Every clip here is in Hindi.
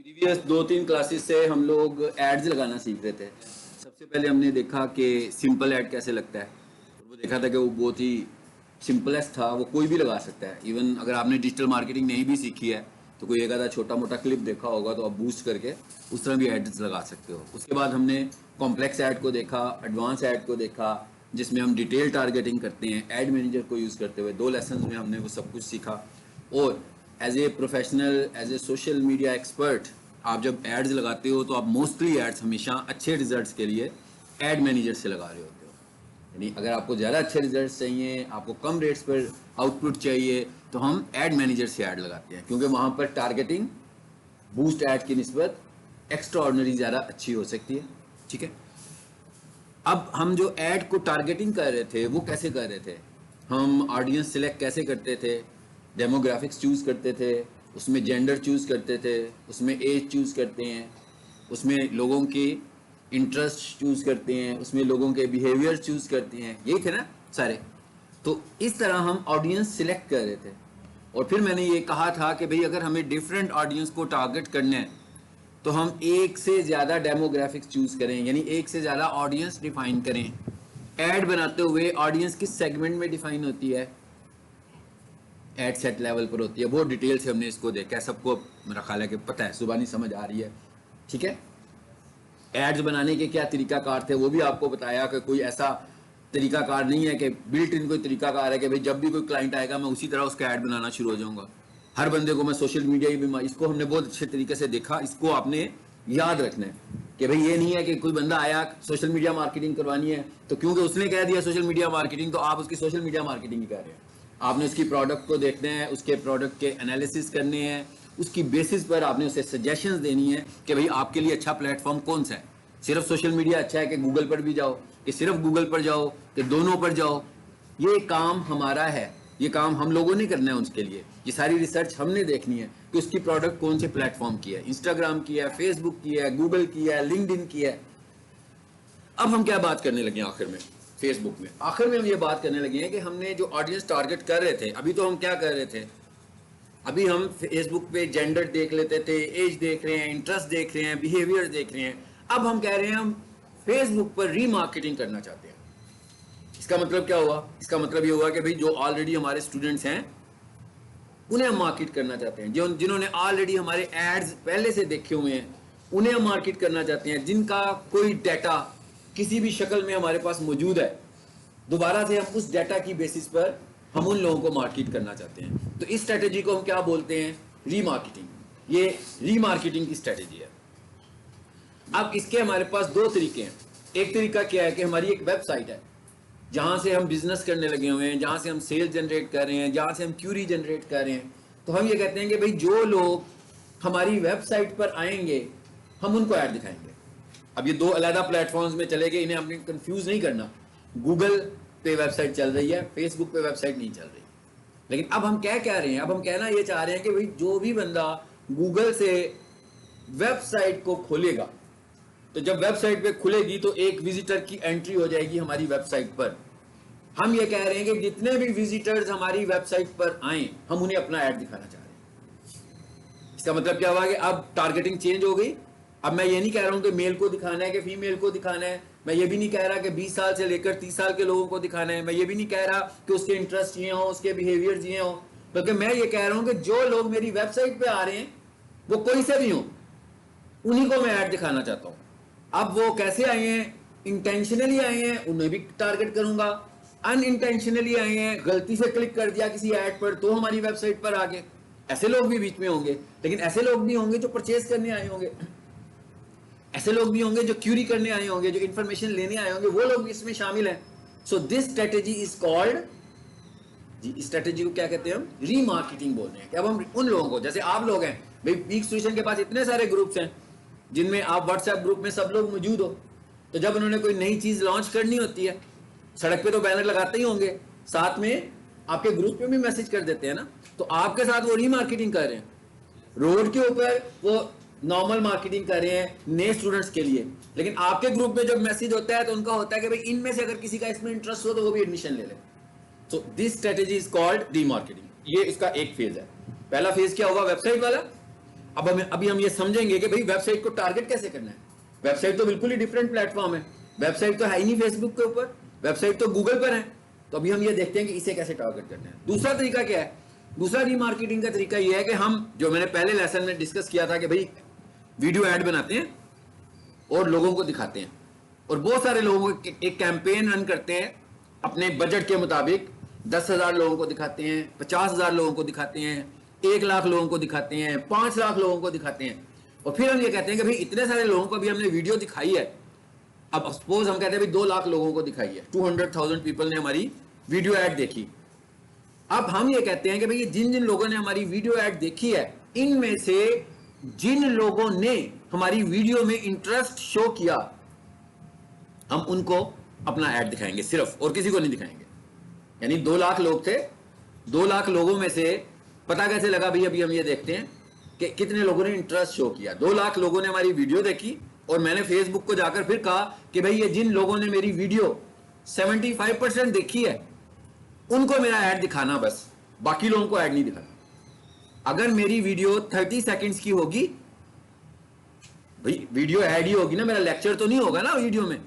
प्रीवियस 2-3 क्लासेस से हम लोग एड्स लगाना सीख रहे थे। सबसे पहले हमने देखा कि सिंपल ऐड कैसे लगता है, और वो देखा था कि वो बहुत ही सिंपलेस्ट था, वो कोई भी लगा सकता है। इवन अगर आपने डिजिटल मार्केटिंग नहीं भी सीखी है तो कोई एक आधा छोटा मोटा क्लिप देखा होगा तो आप बूस्ट करके उस तरह भी एड्स लगा सकते हो। उसके बाद हमने कॉम्प्लेक्स ऐड को देखा, एडवांस ऐड को देखा, जिसमें हम डिटेल टारगेटिंग करते हैं ऐड मैनेजर को यूज़ करते हुए। 2 लेसन में हमने वो सब कुछ सीखा। और as a professional, as a social media expert, आप जब एड्स लगाते हो तो आप मोस्टली एड्स हमेशा अच्छे रिजल्ट्स के लिए एड मैनेजर से लगा रहे होते हो। यानी अगर आपको ज़्यादा अच्छे रिजल्ट्स चाहिए, आपको कम रेट्स पर आउटपुट चाहिए, तो हम ऐड मैनेजर से ऐड लगाते हैं, क्योंकि वहाँ पर टारगेटिंग बूस्ट ऐड की निस्बत एक्स्ट्रा ऑर्डिनरी ज़्यादा अच्छी हो सकती है। ठीक है, अब हम जो ऐड को टारगेटिंग कर रहे थे वो कैसे कर रहे थे, हम ऑडियंस सिलेक्ट कैसे करते थे, डेमोग्राफिक्स चूज़ करते थे, उसमें जेंडर चूज़ करते थे, उसमें एज चूज़ करते हैं, उसमें लोगों की इंटरेस्ट चूज़ करते हैं, उसमें लोगों के बिहेवियर चूज़ करते हैं, यही थे ना सारे। तो इस तरह हम ऑडियंस सिलेक्ट कर रहे थे। और फिर मैंने ये कहा था कि भाई अगर हमें डिफरेंट ऑडियंस को टारगेट करना है तो हम एक से ज़्यादा डेमोग्राफिक्स चूज़ करें, यानी एक से ज़्यादा ऑडियंस डिफाइन करें। ऐड बनाते हुए ऑडियंस किस सेगमेंट में डिफाइन होती है, एड सेट लेवल पर होती है। वो डिटेल से हमने इसको देखा है, सबको मेरा ख्याल है कि पता है, जुबानी समझ आ रही है। ठीक है, एड्स बनाने के क्या तरीकाकार थे वो भी आपको बताया कि कोई ऐसा तरीकाकार नहीं है कि बिल्ट इन कोई तरीकाकार है कि भाई जब भी कोई क्लाइंट आएगा मैं उसी तरह उसका ऐड बनाना शुरू हो जाऊंगा, हर बंदे को मैं सोशल मीडिया ही भी, इसको हमने बहुत अच्छे तरीके से देखा। इसको आपने याद रखना है कि भाई ये नहीं है कि कोई बंदा आया सोशल मीडिया मार्केटिंग करवानी है तो क्योंकि उसने कह दिया सोशल मीडिया मार्केटिंग तो आप उसकी सोशल मीडिया मार्केटिंग ही कर रहे हैं। आपने उसकी प्रोडक्ट को देखना है, उसके प्रोडक्ट के एनालिसिस करने हैं, उसकी बेसिस पर आपने उसे सजेशंस देनी है कि भाई आपके लिए अच्छा प्लेटफॉर्म कौन सा है। सिर्फ सोशल मीडिया अच्छा है कि गूगल पर भी जाओ, कि सिर्फ गूगल पर जाओ, कि दोनों पर जाओ, ये काम हमारा है, ये काम हम लोगों ने करना है। उसके लिए ये सारी रिसर्च हमने देखनी है कि उसकी प्रोडक्ट कौन से प्लेटफॉर्म की है, इंस्टाग्राम की है, फेसबुक की है, गूगल की है, लिंक्डइन की है। अब हम क्या बात करने लगे आखिर में, फेसबुक में आखिर में हम ये बात करने लगे हैं कि हमने जो ऑडियंस टारगेट कर रहे थे, अभी तो हम क्या कर रहे थे, अभी हम फेसबुक पे जेंडर देख लेते थे, एज देख रहे हैं, इंटरेस्ट देख रहे हैं, बिहेवियर देख रहे हैं। अब हम कह रहे हैं हम फेसबुक पर रीमार्केटिंग करना चाहते हैं। इसका मतलब क्या हुआ, इसका मतलब ये हुआ कि भाई जो ऑलरेडी हमारे स्टूडेंट्स हैं उन्हें हम मार्केट करना चाहते हैं, जो जिन्होंने ऑलरेडी हमारे एड्स पहले से देखे हुए हैं उन्हें हम मार्केट करना चाहते हैं, जिनका कोई डाटा किसी भी शक्ल में हमारे पास मौजूद है, दोबारा से हम उस डाटा की बेसिस पर हम उन लोगों को मार्केट करना चाहते हैं। तो इस स्ट्रेटेजी को हम क्या बोलते हैं, रीमार्केटिंग। ये रीमार्केटिंग की स्ट्रेटेजी है। अब इसके हमारे पास 2 तरीके हैं। एक तरीका क्या है कि हमारी एक वेबसाइट है जहां से हम बिजनेस करने लगे हुए हैं, जहां से हम सेल जनरेट कर रहे हैं, जहां से हम क्यूरी जनरेट कर रहे हैं। तो हम ये कहते हैं कि भाई जो लोग हमारी वेबसाइट पर आएंगे हम उनको ऐड दिखाएंगे। अब ये 2 अलग प्लेटफॉर्म्स में चले गए, इन्हें हमने कंफ्यूज नहीं करना। गूगल पे वेबसाइट चल रही है, फेसबुक पे वेबसाइट नहीं चल रही। लेकिन अब हम क्या कह रहे हैं, अब हम कहना ये चाह रहे हैं कि भाई जो भी बंदा गूगल से वेबसाइट को खोलेगा, तो जब वेबसाइट पे खुलेगी तो एक विजिटर की एंट्री हो जाएगी हमारी वेबसाइट पर। हम ये कह रहे हैं कि जितने भी विजिटर्स हमारी वेबसाइट पर आए हम उन्हें अपना ऐड दिखाना चाह रहे हैं। इसका मतलब क्या हुआ कि अब टारगेटिंग चेंज हो गई। अब मैं ये नहीं कह रहा हूं कि मेल को दिखाना है कि फीमेल को दिखाना है, मैं ये भी नहीं कह रहा कि 20 साल से लेकर 30 साल के लोगों को दिखाना है, मैं ये भी नहीं कह रहा कि उसके इंटरेस्ट ये हो, उसके बिहेवियर ये हो, बल्कि मैं ये कह रहा हूं कि जो लोग मेरी वेबसाइट पे आ रहे हैं वो कोई से भी हो, उन्हीं को मैं ऐड दिखाना चाहता हूं। अब वो कैसे आए हैं, इंटेंशनली आए हैं उन्हें भी टारगेट करूंगा, अनइंटेंशनली आए हैं, गलती से क्लिक कर दिया किसी ऐड पर तो हमारी वेबसाइट पर आ गए, ऐसे लोग भी बीच में होंगे। लेकिन ऐसे लोग भी होंगे जो परचेज करने आए होंगे, ऐसे लोग भी होंगे जो क्यूरी करने आए होंगे, जो इंफॉर्मेशन लेने आए होंगे, वो लोग भी इसमें शामिल हैं। So this strategy is called, जी स्ट्रेटेजी को क्या कहते हैं हम, रीमार्केटिंग बोल रहे हैं। कि अब हम उन लोगों को, जैसे आप लोग हैं भाई, पीक सॉल्यूशन के पास इतने सारे ग्रुप्स हैं जिनमें आप व्हाट्सएप ग्रुप में सब लोग मौजूद हो, तो जब उन्होंने कोई नई चीज लॉन्च करनी होती है, सड़क पे तो बैनर लगाते ही होंगे, साथ में आपके ग्रुप में भी मैसेज कर देते हैं ना, तो आपके साथ वो रीमार्केटिंग कर रहे हैं। रोड के ऊपर वो नॉर्मल मार्केटिंग कर रहे हैं नए स्टूडेंट्स के लिए, लेकिन आपके ग्रुप में जब मैसेज होता है तो उनका होता है कि भाई इनमें से अगर किसी का इसमें इंटरेस्ट हो तो वो भी एडमिशन ले ले। सो this strategy is called remarketing. ये इसका एक फेज है। पहला फेज क्या होगा, वेबसाइट वाला। अभी हम ये समझेंगे कि भाई वेबसाइट को टारगेट कैसे करना है। वेबसाइट तो बिल्कुल ही डिफरेंट प्लेटफॉर्म है, वेबसाइट तो है ही नहीं फेसबुक के ऊपर, वेबसाइट तो गूगल पर है। तो अभी हम ये देखते हैं कि इसे कैसे टारगेट करना है। दूसरा तरीका क्या है, दूसरा रीमार्केटिंग का तरीका ये है कि हम, जो मैंने पहले लेसन में डिस्कस किया था कि भाई वीडियो ऐड बनाते हैं और लोगों को दिखाते हैं, और बहुत सारे लोगों को एक कैंपेन रन करते हैं अपने बजट के मुताबिक। 10,000 लोगों को दिखाते हैं, 50,000 लोगों को दिखाते हैं, 1 लाख लोगों को दिखाते हैं, 5 लाख लोगों को दिखाते हैं, और फिर हम ये कहते हैं कि भाई इतने सारे लोगों को भी हमने वीडियो दिखाई है। अब सपोज हम कहते हैं भाई 2 लाख लोगों को दिखाई है, 200,000 पीपल ने हमारी वीडियो ऐड देखी। अब हम ये कहते हैं कि भाई जिन जिन लोगों ने हमारी वीडियो ऐड देखी है, इनमें से जिन लोगों ने हमारी वीडियो में इंटरेस्ट शो किया, हम उनको अपना ऐड दिखाएंगे सिर्फ, और किसी को नहीं दिखाएंगे। यानी 2 लाख लोग थे, 2 लाख लोगों में से पता कैसे लगा भाई, अभी हम ये देखते हैं कि कितने लोगों ने इंटरेस्ट शो किया। 2 लाख लोगों ने हमारी वीडियो देखी, और मैंने फेसबुक को जाकर फिर कहा कि भाई ये जिन लोगों ने मेरी वीडियो 75% देखी है, उनको मेरा ऐड दिखाना, बस बाकी लोगों को ऐड नहीं दिखाना। अगर मेरी वीडियो 30 सेकंड्स की होगी, भाई वीडियो ऐड ही होगी ना, मेरा लेक्चर तो नहीं होगा ना वीडियो में।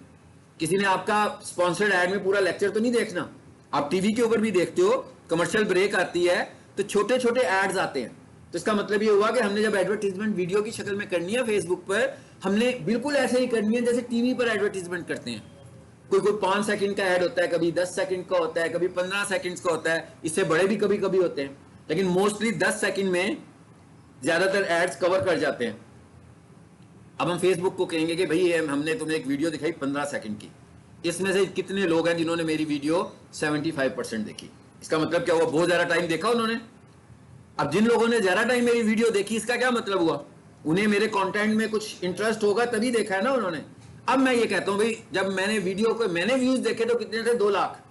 किसी ने आपका स्पॉन्सर्ड ऐड में पूरा लेक्चर तो नहीं देखना। आप टीवी के ऊपर भी देखते हो, कमर्शियल ब्रेक आती है तो छोटे छोटे एड्स आते हैं। तो इसका मतलब ये हुआ कि हमने जब एडवर्टीजमेंट वीडियो की शक्ल में करनी है फेसबुक पर, हमने बिल्कुल ऐसे ही करनी है जैसे टीवी पर एडवर्टीजमेंट करते हैं। कोई 5 सेकंड का ऐड होता है, कभी 10 सेकंड का होता है, कभी 15 सेकंड्स का होता है, इससे बड़े भी कभी कभी होते हैं, लेकिन मोस्टली 10 सेकंड में ज्यादातर एड्स कवर कर जाते हैं। अब हम फेसबुक को कहेंगे कि भाई हमने तुम्हें एक वीडियो दिखाई 15 सेकंड की, इसमें से कितने लोग हैं जिन्होंने मेरी वीडियो 75% देखी। इसका मतलब क्या हुआ, बहुत ज्यादा टाइम देखा उन्होंने। अब जिन लोगों ने ज्यादा टाइम मेरी वीडियो देखी, इसका क्या मतलब हुआ, उन्हें मेरे कंटेंट में कुछ इंटरेस्ट होगा तभी देखा है ना उन्होंने। अब मैं ये कहता हूं भाई, जब मैंने वीडियो को, मैंने व्यूज देखे तो कितने थे, 2 लाख,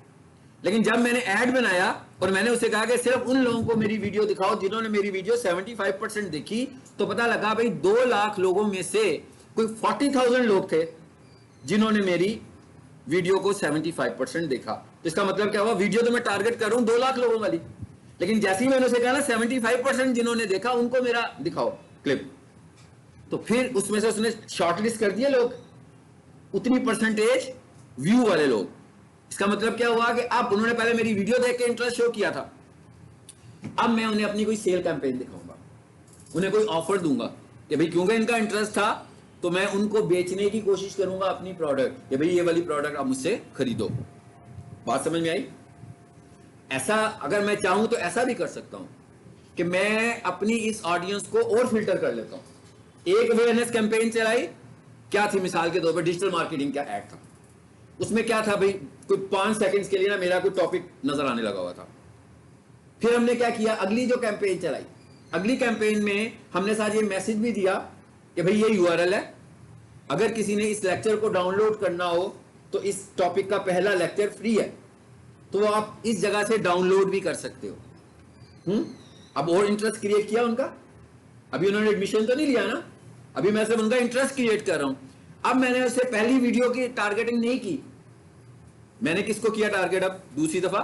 लेकिन जब मैंने ऐड बनाया और मैंने उसे कहा कि सिर्फ उन लोगों को मेरी वीडियो दिखाओ जिन्होंने मेरी वीडियो 75% देखी, तो पता लगा भाई 2 लाख लोगों में से कोई 40,000 लोग थे जिन्होंने मेरी वीडियो को 75% देखा। तो इसका मतलब क्या हुआ, वीडियो तो मैं टारगेट कर रहा हूं 2 लाख लोगों वाली, लेकिन जैसे ही मैंने उसे कहा ना 75% जिन्होंने देखा उनको मेरा दिखाओ क्लिप, तो फिर उसमें से उसने शॉर्टलिस्ट कर दिए लोग, उतनी परसेंटेज व्यू वाले लोग। इसका मतलब क्या हुआ कि अब उन्होंने पहले मेरी वीडियो देख के इंटरेस्ट शो किया था, अब मैं उन्हें अपनी कोई सेल कैंपेन दिखाऊंगा, उन्हें कोई ऑफर दूंगा कि भाई क्योंकि इनका इंटरेस्ट था तो मैं उनको बेचने की कोशिश करूंगा अपनी प्रोडक्ट, कि भाई ये वाली प्रोडक्ट आप मुझसे खरीदो। बात समझ में आई? ऐसा अगर मैं चाहूं तो ऐसा भी कर सकता हूं कि मैं अपनी इस ऑडियंस को और फिल्टर कर लेता हूं। एक अवेयरनेस कैंपेन चलाई, क्या थी, मिसाल के तौर पर डिजिटल मार्केटिंग का ऐड था, उसमें क्या था भाई, कोई 5 सेकंड्स के लिए ना मेरा कोई टॉपिक नजर आने लगा हुआ था। फिर हमने क्या किया, अगली जो कैंपेन चलाई, अगली कैंपेन में हमने साथ ये मैसेज भी दिया कि भाई ये यूआरएल है, अगर किसी ने इस लेक्चर को डाउनलोड करना हो तो इस टॉपिक का पहला लेक्चर फ्री है, तो आप इस जगह से डाउनलोड भी कर सकते हो। अब और इंटरेस्ट क्रिएट किया उनका, अभी उन्होंने एडमिशन तो नहीं लिया ना, अभी मैं सिर्फ उनका इंटरेस्ट क्रिएट कर रहा हूं। अब मैंने उससे पहली वीडियो की टारगेटिंग नहीं की, मैंने किसको किया टारगेट, अब दूसरी दफा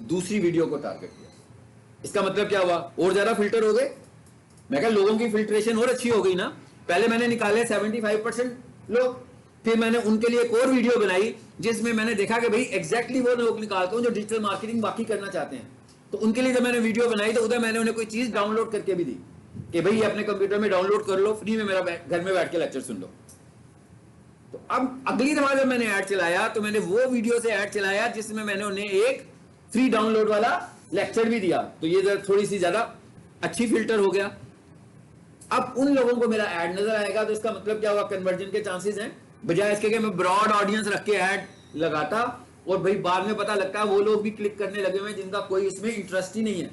दूसरी वीडियो को टारगेट किया। इसका मतलब क्या हुआ, और ज्यादा फिल्टर हो गए। मैं कहा लोगों की फिल्ट्रेशन और अच्छी हो गई ना। पहले मैंने निकाले 75% लोग, फिर मैंने उनके लिए एक और वीडियो बनाई जिसमें मैंने देखा कि भाई एग्जैक्टली वो लोग निकालता हूं जो डिजिटल मार्केटिंग बाकी करना चाहते हैं। तो उनके लिए जब मैंने वीडियो बनाई तो उधर मैंने उन्हें कोई चीज डाउनलोड करके भी दी कि भाई अपने कंप्यूटर में डाउनलोड कर लो, फ्री में मेरा घर में बैठ के लेक्चर सुन लो। तो अब अगली दफा जब मैंने ऐड चलाया तो मैंने वो वीडियो से ऐड चलाया जिसमें मैंने उन्हें एक फ्री डाउनलोड वाला लेक्चर भी दिया, तो ये थोड़ी सी ज्यादा अच्छी फिल्टर हो गया। अब उन लोगों को मेरा ऐड नजर आएगा, तो इसका मतलब क्या हुआ, कन्वर्जन के चांसेस हैं, बजाय इसके कि मैं ब्रॉड ऑडियंस रख के ऐड लगाता और भाई बाद में पता लगता है वो लोग भी क्लिक करने लगे हुए जिनका कोई इसमें इंटरेस्ट ही नहीं है।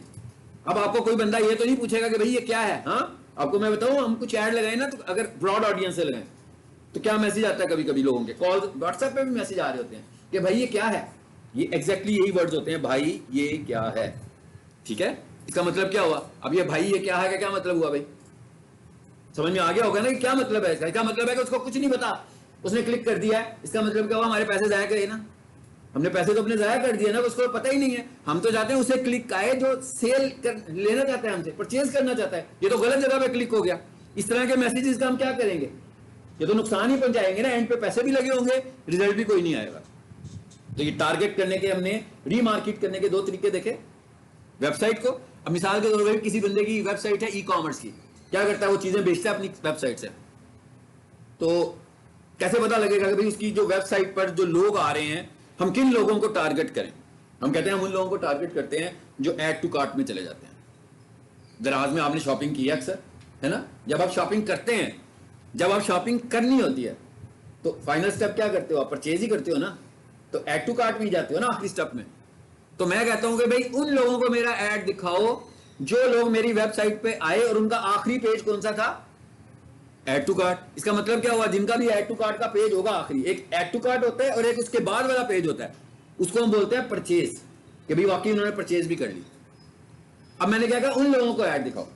अब आपको कोई बंदा ये तो नहीं पूछेगा कि भाई ये क्या है। हाँ, आपको मैं बताऊं, हम कुछ ऐड लगाए ना, तो अगर ब्रॉड ऑडियंस से लगाए तो क्या मैसेज आता है, कभी कभी लोगों के कॉल, व्हाट्सएप पे भी मैसेज आ रहे होते हैं कि भाई ये क्या है, ये एग्जैक्टली यही वर्ड्स होते हैं, भाई ये क्या है। ठीक है, इसका मतलब क्या हुआ, अब ये भाई ये क्या है का क्या मतलब हुआ, भाई समझ में आ गया होगा ना कि क्या मतलब है इसका। क्या मतलब है कि उसको कुछ नहीं पता, उसने क्लिक कर दिया है, इसका मतलब क्या हुआ, हमारे पैसे जाया गए ना। हमने पैसे तो अपने जाया कर दिए ना, उसको पता ही नहीं है। हम तो चाहते हैं उसे क्लिक आए जो सेल कर लेना चाहता है हमसे, परचेज करना चाहता है। ये तो गलत जगह पे क्लिक हो गया। इस तरह के मैसेजेस का हम क्या करेंगे? ये तो नुकसान ही पहुंचाएंगे ना, एंड पे पैसे भी लगे होंगे, रिजल्ट भी कोई नहीं आएगा। तो ये टारगेट करने के हमने रीमार्केट करने के दो तरीके देखे वेबसाइट को। अब मिसाल के तौर पर किसी बंदे की वेबसाइट है ई कॉमर्स की, क्या करता है वो चीजें बेचता है अपनी वेबसाइट से, तो कैसे पता लगेगा कि भाई उसकी जो वेबसाइट पर जो लोग आ रहे हैं हम किन लोगों को टारगेट करें? हम कहते हैं हम उन लोगों को टारगेट करते हैं जो ऐड टू कार्ट में चले जाते हैं। दराज में आपने शॉपिंग की है अक्सर, है ना? जब आप शॉपिंग करते हैं, जब आप शॉपिंग करनी होती है तो फाइनल स्टेप क्या करते हो? आप परचेज ही करते हो ना, तो ऐड टू कार्ट में ही जाते हो ना आखिरी स्टेप में। तो मैं कहता हूं कि भाई उन लोगों को मेरा ऐड दिखाओ जो लोग मेरी वेबसाइट पे आए और उनका आखिरी पेज कौन सा था? Add to cart. इसका मतलब क्या हुआ? जिनका भी ऐड टू कार्ट का पेज होगा आखिरी, एक ऐड टू कार्ट होता है और एक उसके बाद वाला पेज होता है, उसको हम बोलते हैं परचेज, कि भाई वाकई उन्होंने परचेज भी कर ली। अब मैंने क्या कहा? उन लोगों को ऐड दिखाओ।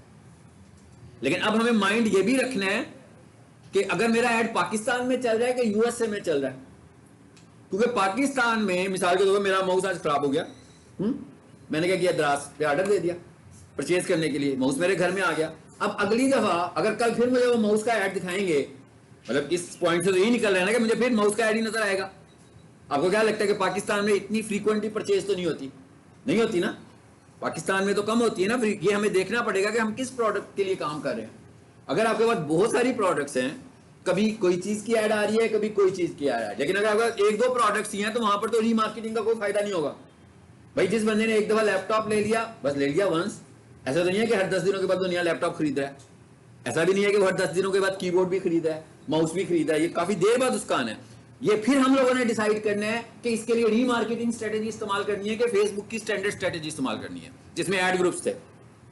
लेकिन अब हमें माइंड ये भी रखना है कि अगर मेरा ऐड पाकिस्तान में चल रहा है कि यूएसए में चल रहा है, क्योंकि पाकिस्तान में मिसाल के तौर पर मेरा माउस आज खराब हो गया, मैंने क्या किया? दराज पे ऑर्डर दे दिया परचेज करने के लिए, माउस मेरे घर में आ गया। अब अगली दफा अगर कल फिर मुझे वो माउस का ऐड दिखाएंगे, मतलब इस पॉइंट से तो यही निकल रहा है ना कि मुझे फिर माउस का ऐड ही नजर आएगा। आपको क्या लगता है कि पाकिस्तान में इतनी फ्रीक्वेंटली परचेज तो नहीं होती? नहीं होती ना, पाकिस्तान में तो कम होती है ना। ये हमें देखना पड़ेगा कि हम किस प्रोडक्ट के लिए काम कर रहे हैं। अगर आपके पास बहुत सारी प्रोडक्ट्स हैं, कभी कोई चीज की ऐड आ रही है, कभी कोई चीज की ऐड आ रही है, लेकिन अगर आपका एक दो प्रोडक्ट्स ही हैं तो वहां पर तो रीमार्केटिंग का कोई फायदा नहीं होगा। भाई जिस बंदे ने एक दफा लैपटॉप ले लिया, बस ले लिया वंस, ऐसा तो नहीं है कि हर 10 दिनों के बाद दुनिया लैपटॉप खरीद रहा है। ऐसा भी नहीं है कि हर 10 दिनों के बाद कीबोर्ड भी खरीदा है, माउस भी खरीदा है, ये काफी देर बाद उसका आना है। ये फिर हम लोगों ने डिसाइड करना है कि इसके लिए रीमार्केटिंग स्ट्रेटेजी इस्तेमाल करनी है कि फेसबुक की स्टैंडर्ड स्ट्रेटेजी इस्तेमाल करनी है जिसमें ऐड ग्रुप्स थे।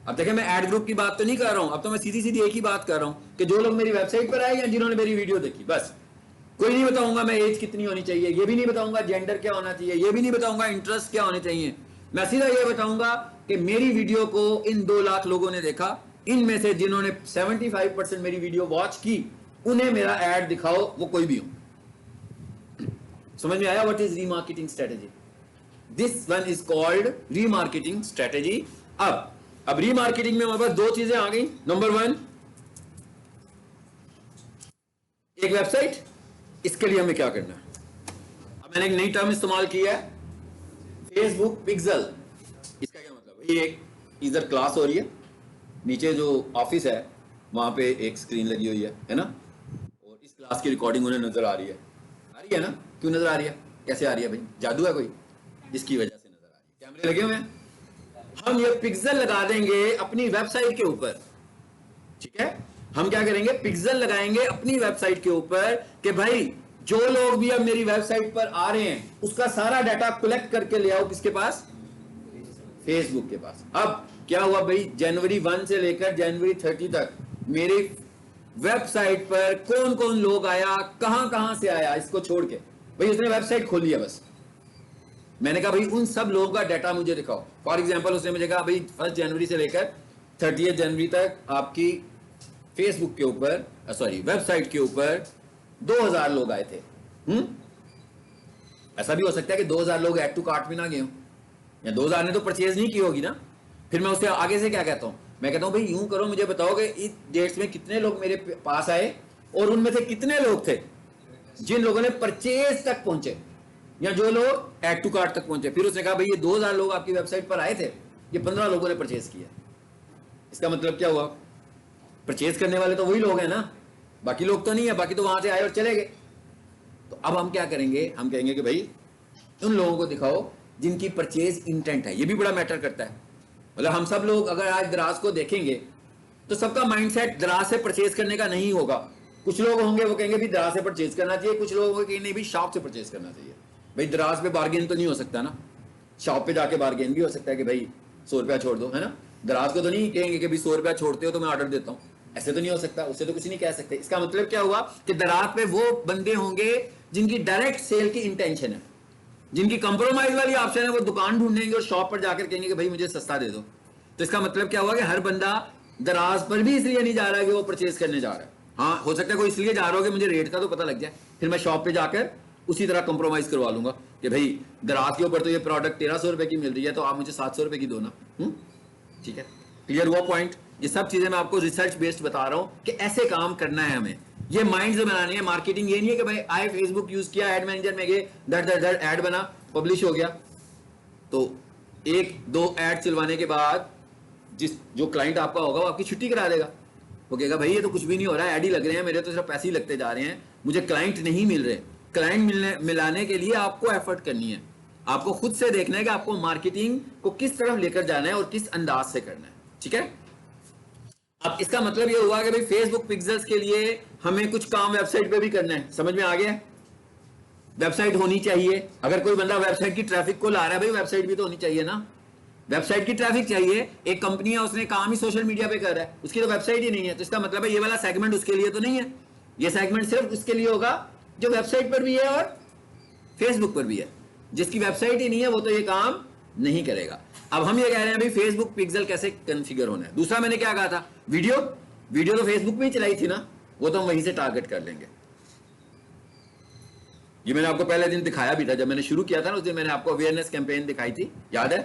अब देखिए मैं ऐड ग्रुप की बात तो नहीं कर रहा हूं, अब तो मैं सीधी सीधी एक ही बात कर रहा हूं कि जो लोग मेरी वेबसाइट पर आए या जिन्होंने मेरी वीडियो देखी, बस। कोई नहीं बताऊंगा मैं एज कितनी होनी चाहिए, ये भी नहीं बताऊंगा जेंडर क्या होना चाहिए, ये भी नहीं बताऊंगा इंटरेस्ट क्या होने चाहिए। मैं सीधा ये बताऊंगा कि मेरी वीडियो को इन 2 लाख लोगों ने देखा, इनमें से जिन्होंने 75% मेरी वीडियो वॉच की उन्हें मेरा ऐड दिखाओ, वो कोई भी हो। समझ में आया? What is remarketing strategy? This one is called remarketing strategy. अब रीमार्केटिंग में हमारे पास 2 चीजें आ गई। नंबर 1 एक वेबसाइट, इसके लिए हमें क्या करना है? अब मैंने एक नई टर्म इस्तेमाल की है, फेसबुक पिक्सल। इसका क्या मतलब? ये एक इधर क्लास हो रही है, नीचे जो ऑफिस है वहां पे एक स्क्रीन लगी हुई है ना, और इस क्लास की रिकॉर्डिंग उन्हें नजर आ रही है ना? क्यों नजर आ रही है? कैसे आ रही है भाई? जादू है कोई? इसकी वजह से नजर आ रही है। कैमरे लगे हुए हैं, हम ये पिक्सल लगा देंगे अपनी वेबसाइट के ऊपर, ठीक है? हम क्या करेंगे? पिक्सल लगाएंगे अपनी वेबसाइट के ऊपर कि भाई जो लोग भी अब मेरी वेबसाइट पर आ रहे हैं उसका सारा डाटा कलेक्ट करके ले आओ किसके पास? फेसबुक के पास। अब क्या हुआ भाई? जनवरी 1 से लेकर जनवरी 30 तक मेरी वेबसाइट पर कौन कौन लोग आया, कहां कहां से आया, इसको छोड़ के भाई उसने वेबसाइट खोल लिया बस। मैंने कहा भाई उन सब लोगों का डाटा मुझे दिखाओ। फॉर एग्जांपल उसने मुझे कहा भाई 1 जनवरी से लेकर 30 जनवरी तक आपकी फेसबुक के ऊपर, सॉरी वेबसाइट के ऊपर 2000 लोग आए थे। ऐसा भी हो सकता है कि 2000 लोग ऐड टू कार्ट में ना गए हो, या 2000 ने तो परचेज नहीं की होगी ना। फिर मैं उससे आगे से क्या कहता हूं? मैं कहता हूं भाई यूं करो, मुझे बताओ कि इस डेट्स में कितने लोग मेरे पास आए और उनमें से कितने लोग थे जिन लोगों ने परचेज तक पहुंचे, या जो लोग ऐड टू कार्ट तक पहुंचे। फिर उसने कहा भाई ये 2000 लोग आपकी वेबसाइट पर आए थे, ये 15 लोगों ने परचेज किया। इसका मतलब क्या हुआ? परचेज करने वाले तो वही लोग हैं ना, बाकी लोग तो नहीं है, बाकी तो वहां से आए और चले गए। तो अब हम क्या करेंगे? हम कहेंगे कि भाई उन लोगों को दिखाओ जिनकी परचेज इंटेंट है। ये भी बड़ा मैटर करता है। मतलब हम सब लोग अगर आज दराज को देखेंगे तो सबका माइंडसेट दराज से परचेज करने का नहीं होगा। कुछ लोग होंगे वो कहेंगे भी दराज से परचेज करना चाहिए, कुछ लोग होंगे नहीं भी शॉप से परचेज करना चाहिए। भाई दराज पे बार्गेन तो नहीं हो सकता ना, शॉप पे जाके बार्गेन भी हो सकता है कि भाई 100 रुपया छोड़ दो, है ना? दराज को तो नहीं कहेंगे कि भाई 100 रुपया छोड़ते हो तो मैं ऑर्डर देता हूँ, ऐसे तो नहीं हो सकता, उससे तो कुछ नहीं कह सकते। इसका मतलब क्या हुआ कि दराज पे वो बंदे होंगे जिनकी डायरेक्ट सेल की इंटेंशन है, जिनकी कंप्रोमाइज वाली ऑप्शन है, वो दुकान ढूंढेंगे और शॉप पर जाकर कहेंगे कि भाई मुझे सस्ता दे दो। तो इसका मतलब क्या हुआ कि हर बंदा दराज पर भी इसलिए नहीं जा रहा है कि वो परचेज करने जा रहा है। हाँ हो सकता है कोई इसलिए जा रहा हो कि मुझे रेट का तो पता लग जाए, फिर मैं शॉप पे जाकर उसी तरह कंप्रोमाइज करवा लूंगा कि भाई दराज के ऊपर तो ये प्रोडक्ट 1300 रुपए की मिल रही है, तो आप मुझे 700 रुपए की दो ना। ठीक है, क्लियर हुआ पॉइंट? ये सब चीजें मैं आपको रिसर्च बेस्ड बता रहा हूं कि ऐसे काम करना है हमें, ये माइंड से बनानी है। मार्केटिंग ये नहीं है कि भाई आए फेसबुक यूज किया, एड मैनेजर में गए, धड़ धड़ धड़ एड बना, पब्लिश हो गया, तो एक दो एड चलवाने के बाद जो क्लाइंट आपका होगा वो आपकी छुट्टी करा देगा। वो कहेगा भाई ये तो कुछ भी नहीं हो रहा है, ऐड ही लग रहे हैं मेरे, तो सिर्फ पैसे ही लगते जा रहे हैं, मुझे क्लाइंट नहीं मिल रहे। क्लाइंट मिलाने के लिए आपको एफर्ट करनी है, आपको खुद से देखना है कि आपको मार्केटिंग को किस तरफ लेकर जाना है और किस अंदाज से करना है। ठीक है, अब इसका मतलब ये हुआ कि भाई फेसबुक पिक्सल्स के लिए हमें कुछ काम वेबसाइट पे भी करना है। समझ में आ गया? वेबसाइट होनी चाहिए। अगर कोई बंदा वेबसाइट की ट्रैफिक को ला रहा है, भाई वेबसाइट भी तो होनी चाहिए ना। वेबसाइट की ट्रैफिक चाहिए। एक कंपनी है, उसने काम ही सोशल मीडिया पे कर रहा है, उसकी तो वेबसाइट ही नहीं है, तो इसका मतलब है ये वाला सेगमेंट उसके लिए तो नहीं है। ये सेगमेंट सिर्फ उसके लिए होगा जो वेबसाइट पर भी है और फेसबुक पर भी है। जिसकी वेबसाइट ही नहीं है वो तो ये काम नहीं करेगा। अब हम ये कह रहे हैं भाई फेसबुक पिक्सल कैसे कॉन्फ़िगर होना है। दूसरा मैंने क्या कहा था, वीडियो वीडियो तो फेसबुक में ही चलाई थी ना, वो तो हम वहीं से टारगेट कर लेंगे। ये मैंने आपको पहले दिन दिखाया भी था, जब मैंने शुरू किया था ना उस दिन मैंने आपको अवेयरनेस कैंपेन दिखाई थी, याद है?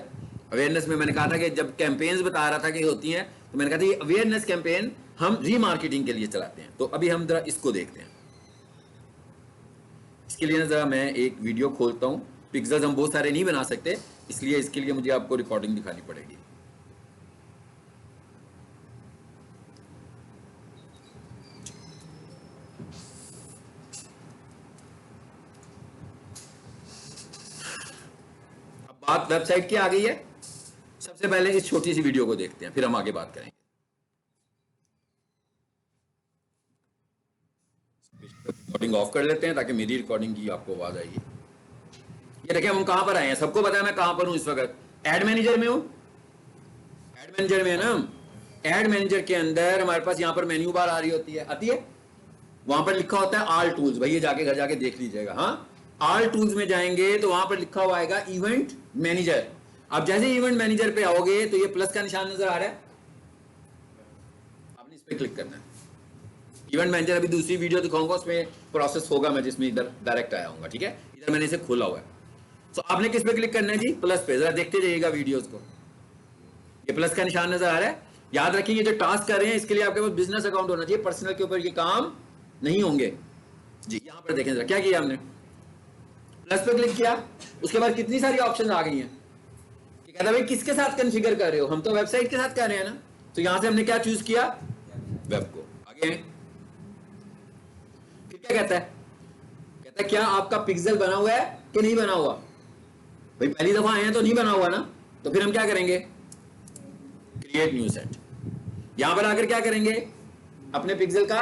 अवेयरनेस में मैंने कहा था कि जब कैंपेन्स बता रहा था कि होती हैं, तो मैंने कहा था ये अवेयरनेस कैंपेन हम रीमार्केटिंग के लिए चलाते हैं। तो अभी हम जरा इसको देखते हैं। इसके लिए ना जरा मैं एक वीडियो खोलता हूँ। पिक्सल्स हम बहुत सारे नहीं बना सकते, इसलिए इसके लिए मुझे आपको रिकॉर्डिंग दिखानी पड़ेगी। अब बात वेबसाइट की आ गई है। सबसे पहले इस छोटी सी वीडियो को देखते हैं, फिर हम आगे बात करेंगे। रिकॉर्डिंग ऑफ कर लेते हैं ताकि मेरी रिकॉर्डिंग की आपको आवाज आएगी। ये देखिए हम कहां पर आए हैं, सबको पता है मैं कहां पर हूं इस वक्त। एड मैनेजर में हूं, एड मैनेजर में है ना। एड मैनेजर के अंदर हमारे पास यहां पर मेन्यू बार आ रही होती है, आती है। वहां पर लिखा होता है ऑल टूल्स, भैया जाके घर जाके देख लीजिएगा। हाँ, ऑल टूल्स में जाएंगे तो वहां पर लिखा हुआ आएगा इवेंट मैनेजर। अब जैसे इवेंट मैनेजर पे आओगे तो ये प्लस का निशान नजर आ रहा है, आपने इस पे क्लिक करना है। इवेंट मैनेजर अभी दूसरी वीडियो दिखाऊंगा, उसमें प्रोसेस होगा मैं जिसमें इधर डायरेक्ट आया हूँ। ठीक है, इधर मैंने इसे खोला हुआ है। तो आपने किस पे क्लिक करना है जी? प्लस पे। जरा देखते जाइएगा वीडियोस को, ये प्लस का निशान नजर आ रहा है। याद रखिए ये जो टास्क कर रहे हैं इसके लिए आपके पास बिजनेस अकाउंट होना चाहिए, पर्सनल के ऊपर ये काम नहीं होंगे जी। यहां पर देखें जरा क्या किया हमने, प्लस पे क्लिक किया, उसके बाद कितनी सारी ऑप्शन आ गई हैं कि कहता भाई किसके साथ कॉन्फ़िगर कर रहे हो, हम तो वेबसाइट के साथ कर रहे हैं ना। तो यहां से हमने क्या चूज किया, वेब को। आगे फिर क्या कहता है, कहता है क्या आपका पिक्सल बना हुआ है कि नहीं बना हुआ। भाई पहली दफा आए हैं तो नहीं बना हुआ ना, तो फिर हम क्या करेंगे, क्रिएट न्यू सेट। यहां पर आकर क्या करेंगे, अपने पिक्सल का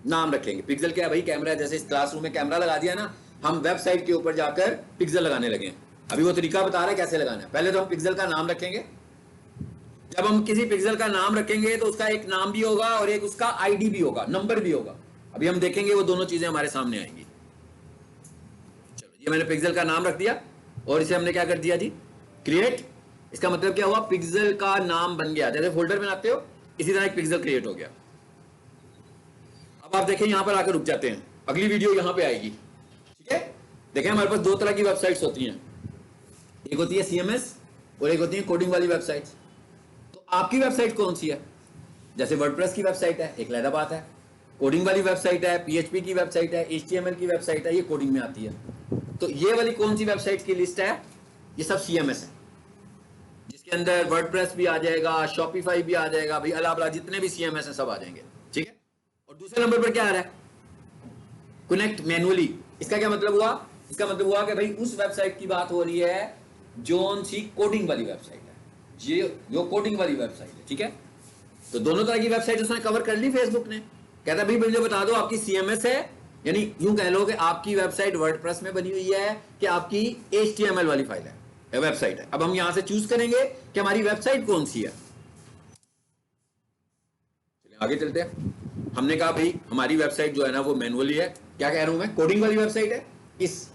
नाम रखेंगे। पिक्सल क्या है भाई, कैमरा है। जैसे इस क्लासरूम में कैमरा लगा दिया ना, हम वेबसाइट के ऊपर जाकर पिक्सल लगाने लगे। अभी वो तरीका बता रहा है कैसे लगाना है। पहले तो हम पिक्सल का नाम रखेंगे। जब हम किसी पिक्सल का नाम रखेंगे तो उसका एक नाम भी होगा और एक उसका आईडी भी होगा, नंबर भी होगा। अभी हम देखेंगे वो दोनों चीजें हमारे सामने आएंगी। चलो, ये मैंने पिक्सल का नाम रख दिया और इसे हमने क्या कर दिया जी, क्रिएट। इसका मतलब क्या हुआ, पिक्सल का नाम बन गया। जैसे फोल्डर बनाते हो इसी तरह एक पिक्सल क्रिएट हो गया। अब आप देखें यहां पर आकर रुक जाते हैं, अगली वीडियो यहां पे आएगी। ठीक है, देखें हमारे पास दो तरह की वेबसाइट्स होती हैं, एक होती है सीएमएस और एक होती है कोडिंग वाली वेबसाइट्स। तो आपकी वेबसाइट कौन सी है? जैसे वर्डप्रेस की वेबसाइट है, एक अलग बात है। कोडिंग वाली वेबसाइट है, पीएचपी की वेबसाइट है, एचटीएमएल की वेबसाइट है, ये कोडिंग में आती है। तो ये वाली कौन सी वेबसाइट की लिस्ट है, ये सब सीएमएस है, जिसके अंदर वर्डप्रेस भी आ जाएगा, शॉपिफाई भी आ जाएगा, भाई अला बला जितने भी सीएमएस है सब आ जाएंगे। ठीक है, और दूसरे नंबर पर क्या आ रहा है, कनेक्ट मैनुअली। इसका क्या मतलब हुआ, इसका मतलब हुआ कि भाई उस वेबसाइट की बात हो रही है जो सी कोडिंग वाली वेबसाइट है, ये जो कोडिंग वाली वेबसाइट है। ठीक है, तो दोनों तरह की वेबसाइट उसने कवर कर ली फेसबुक ने। कहता भाई मुझे बता दो आपकी सीएमएस है, यानी यूं कह लो कि आपकी वेबसाइट वर्डप्रेस में बनी हुई है कि आपकी एचटीएमएल वाली फाइल है, वेबसाइट है। अब हम यहां से चूज करेंगे कि हमारी वेबसाइट कौन सी है। चलिए आगे चलते हैं। हमने कहा भाई हमारी वेबसाइट जो है ना वो मैनुअली है, क्या कह रहा हूं मैं, कोडिंग वाली वेबसाइट है। इस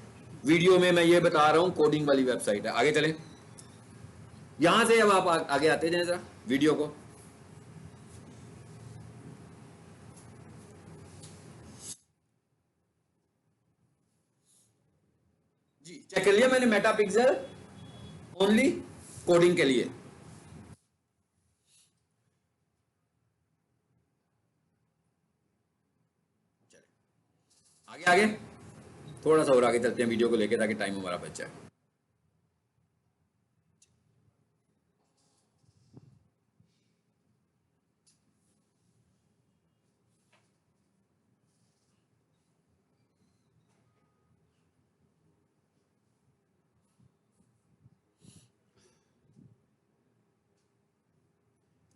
वीडियो में मैं ये बता रहा हूं कोडिंग वाली वेबसाइट है। आगे चलें, यहां से अब आप आगे आते जाए जरा वीडियो को। चेक कर लिया मैंने मेटा पिक्सल ओनली कोडिंग के लिए। आगे आगे थोड़ा सा और आगे चलते हैं वीडियो को लेके, ताकि टाइम हमारा बच जाए।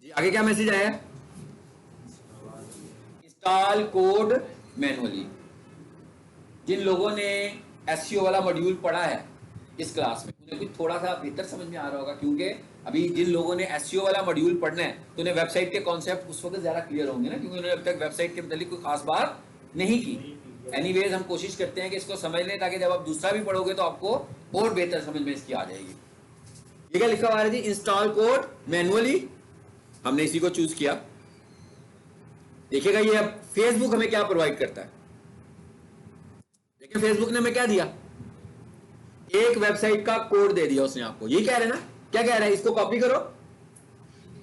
जी आगे क्या मैसेज आया? Install code manually. जिन लोगों ने एसईओ वाला मॉड्यूल पढ़ा है इस क्लास में, उन्हें कुछ थोड़ा सा बेहतर समझ में आ रहा होगा, क्योंकि अभी जिन लोगों ने एसईओ वाला मॉड्यूल पढ़ना है तो उन्हें वेबसाइट के कॉन्सेप्ट उस वक्त ज़्यादा क्लियर होंगे ना, क्योंकि उन्होंने अब तक वेबसाइट के मतलब कोई खास बात नहीं की। एनीवेज हम कोशिश करते हैं कि इसको समझ लें, ताकि जब आप दूसरा भी पढ़ोगे तो आपको और बेहतर समझ में इसकी आ जाएगी। ये क्या लिखा हुआ है जी? Install code manually. हमने इसी को चूज किया। देखिएगा ये अब फेसबुक हमें क्या प्रोवाइड करता है। देखिए फेसबुक ने हमें क्या दिया? एक वेबसाइट का कोड दे दिया उसने आपको। यही कह रहे हैं ना? क्या कह रहा है? इसको कॉपी करो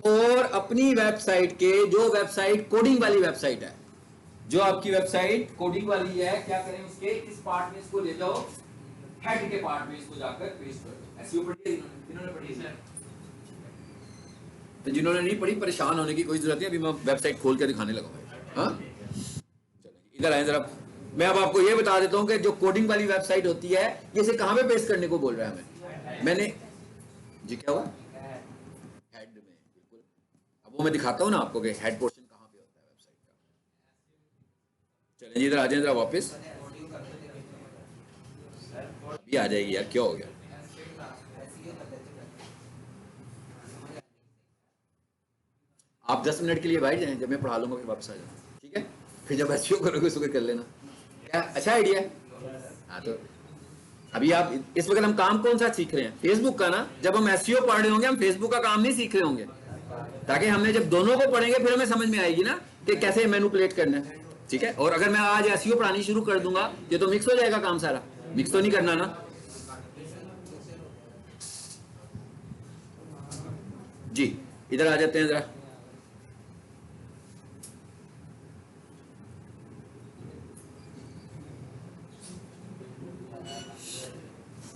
और अपनी वेबसाइट के, जो वेबसाइट कोडिंग वाली वेबसाइट है, जो आपकी वेबसाइट कोडिंग वाली है, क्या करें? उसके इस पार्ट में इसको ले जाओ, हेड के पार्ट में इसको जाकर पेस्ट करो। एसईओ पढ़ी है इन्होंने पढ़ी है? तो जिन्होंने नहीं पढ़ी, परेशान होने की कोई जरूरत नहीं। अभी मैं वेबसाइट खोल के दिखाने लगा हूं। हाँ चलो इधर आए जरा। मैं अब आपको ये बता देता हूं कि जो कोडिंग वाली वेबसाइट होती है, ये इसे कहां पे पेस्ट करने को बोल रहा है हमें। मैंने जी क्या हुआ? हेड में। बिल्कुल। अब वो मैं दिखाता हूं ना आपको कि हेड पोर्शन कहां पे होता है वेबसाइट का। चलें जी इधर आ जाए जरा वापस। अभी आ जाएगी यार, क्या हो गया? आप 10 मिनट के लिए बैठ जाएं, जब मैं पढ़ा लूंगा फिर वापस आ जाना, ठीक है? फिर जब एसईओ करोगे उसको कर लेना। क्या अच्छा आइडिया है? हाँ तो अभी आप इस वक्त हम काम कौन सा सीख रहे हैं? फेसबुक का ना। जब हम एसईओ पढ़ रहे होंगे, हम फेसबुक का काम नहीं सीख रहे होंगे, ताकि हमने जब दोनों को पढ़ेंगे फिर हमें समझ में आएगी ना कि कैसे मैनिपुलेट करना है, ठीक है? और अगर मैं आज एसईओ पढ़ानी शुरू कर दूंगा, ये तो मिक्स हो जाएगा काम सारा। मिक्स तो नहीं करना ना जी। इधर आ जाते हैं जरा।